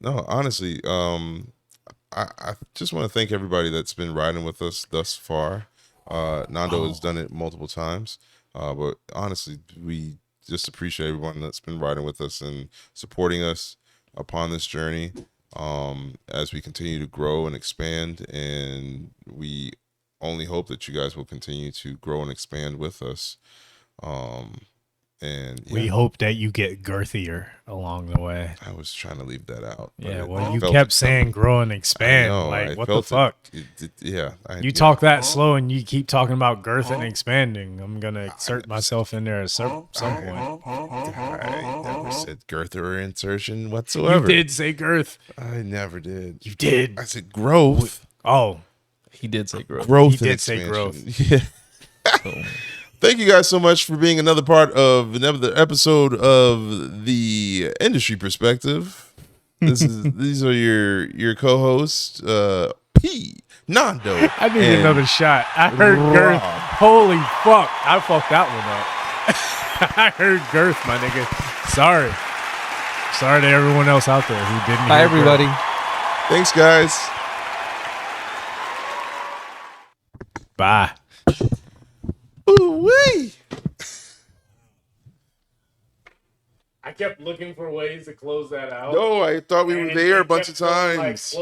No, honestly, I just want to thank everybody that's been riding with us thus far. Nando has done it multiple times, but honestly, we just appreciate everyone that's been riding with us and supporting us upon this journey as we continue to grow and expand. And we only hope that you guys will continue to grow and expand with us. And we hope that you get girthier along the way. I was trying to leave that out. Yeah, well, you kept saying grow and expand. Like, what the fuck? You talk that slow and you keep talking about girth and expanding. I'm going to insert myself in there at some point. I never said girth or insertion whatsoever. You did say girth. I never did. You did. I said growth. Oh. He did say growth. Growth. He did say growth. Yeah. Thank you guys so much for being another part of another episode of the Industry Perspective. These are your co-hosts, P. Nando. I need another shot. I heard girth. Holy fuck. I fucked that one up. I heard girth, my nigga. Sorry to everyone else out there who didn't Bye, hear everybody. Girth. Thanks, guys. Bye. Ooh-wee. I kept looking for ways to close that out. No, I thought we were there a bunch of times.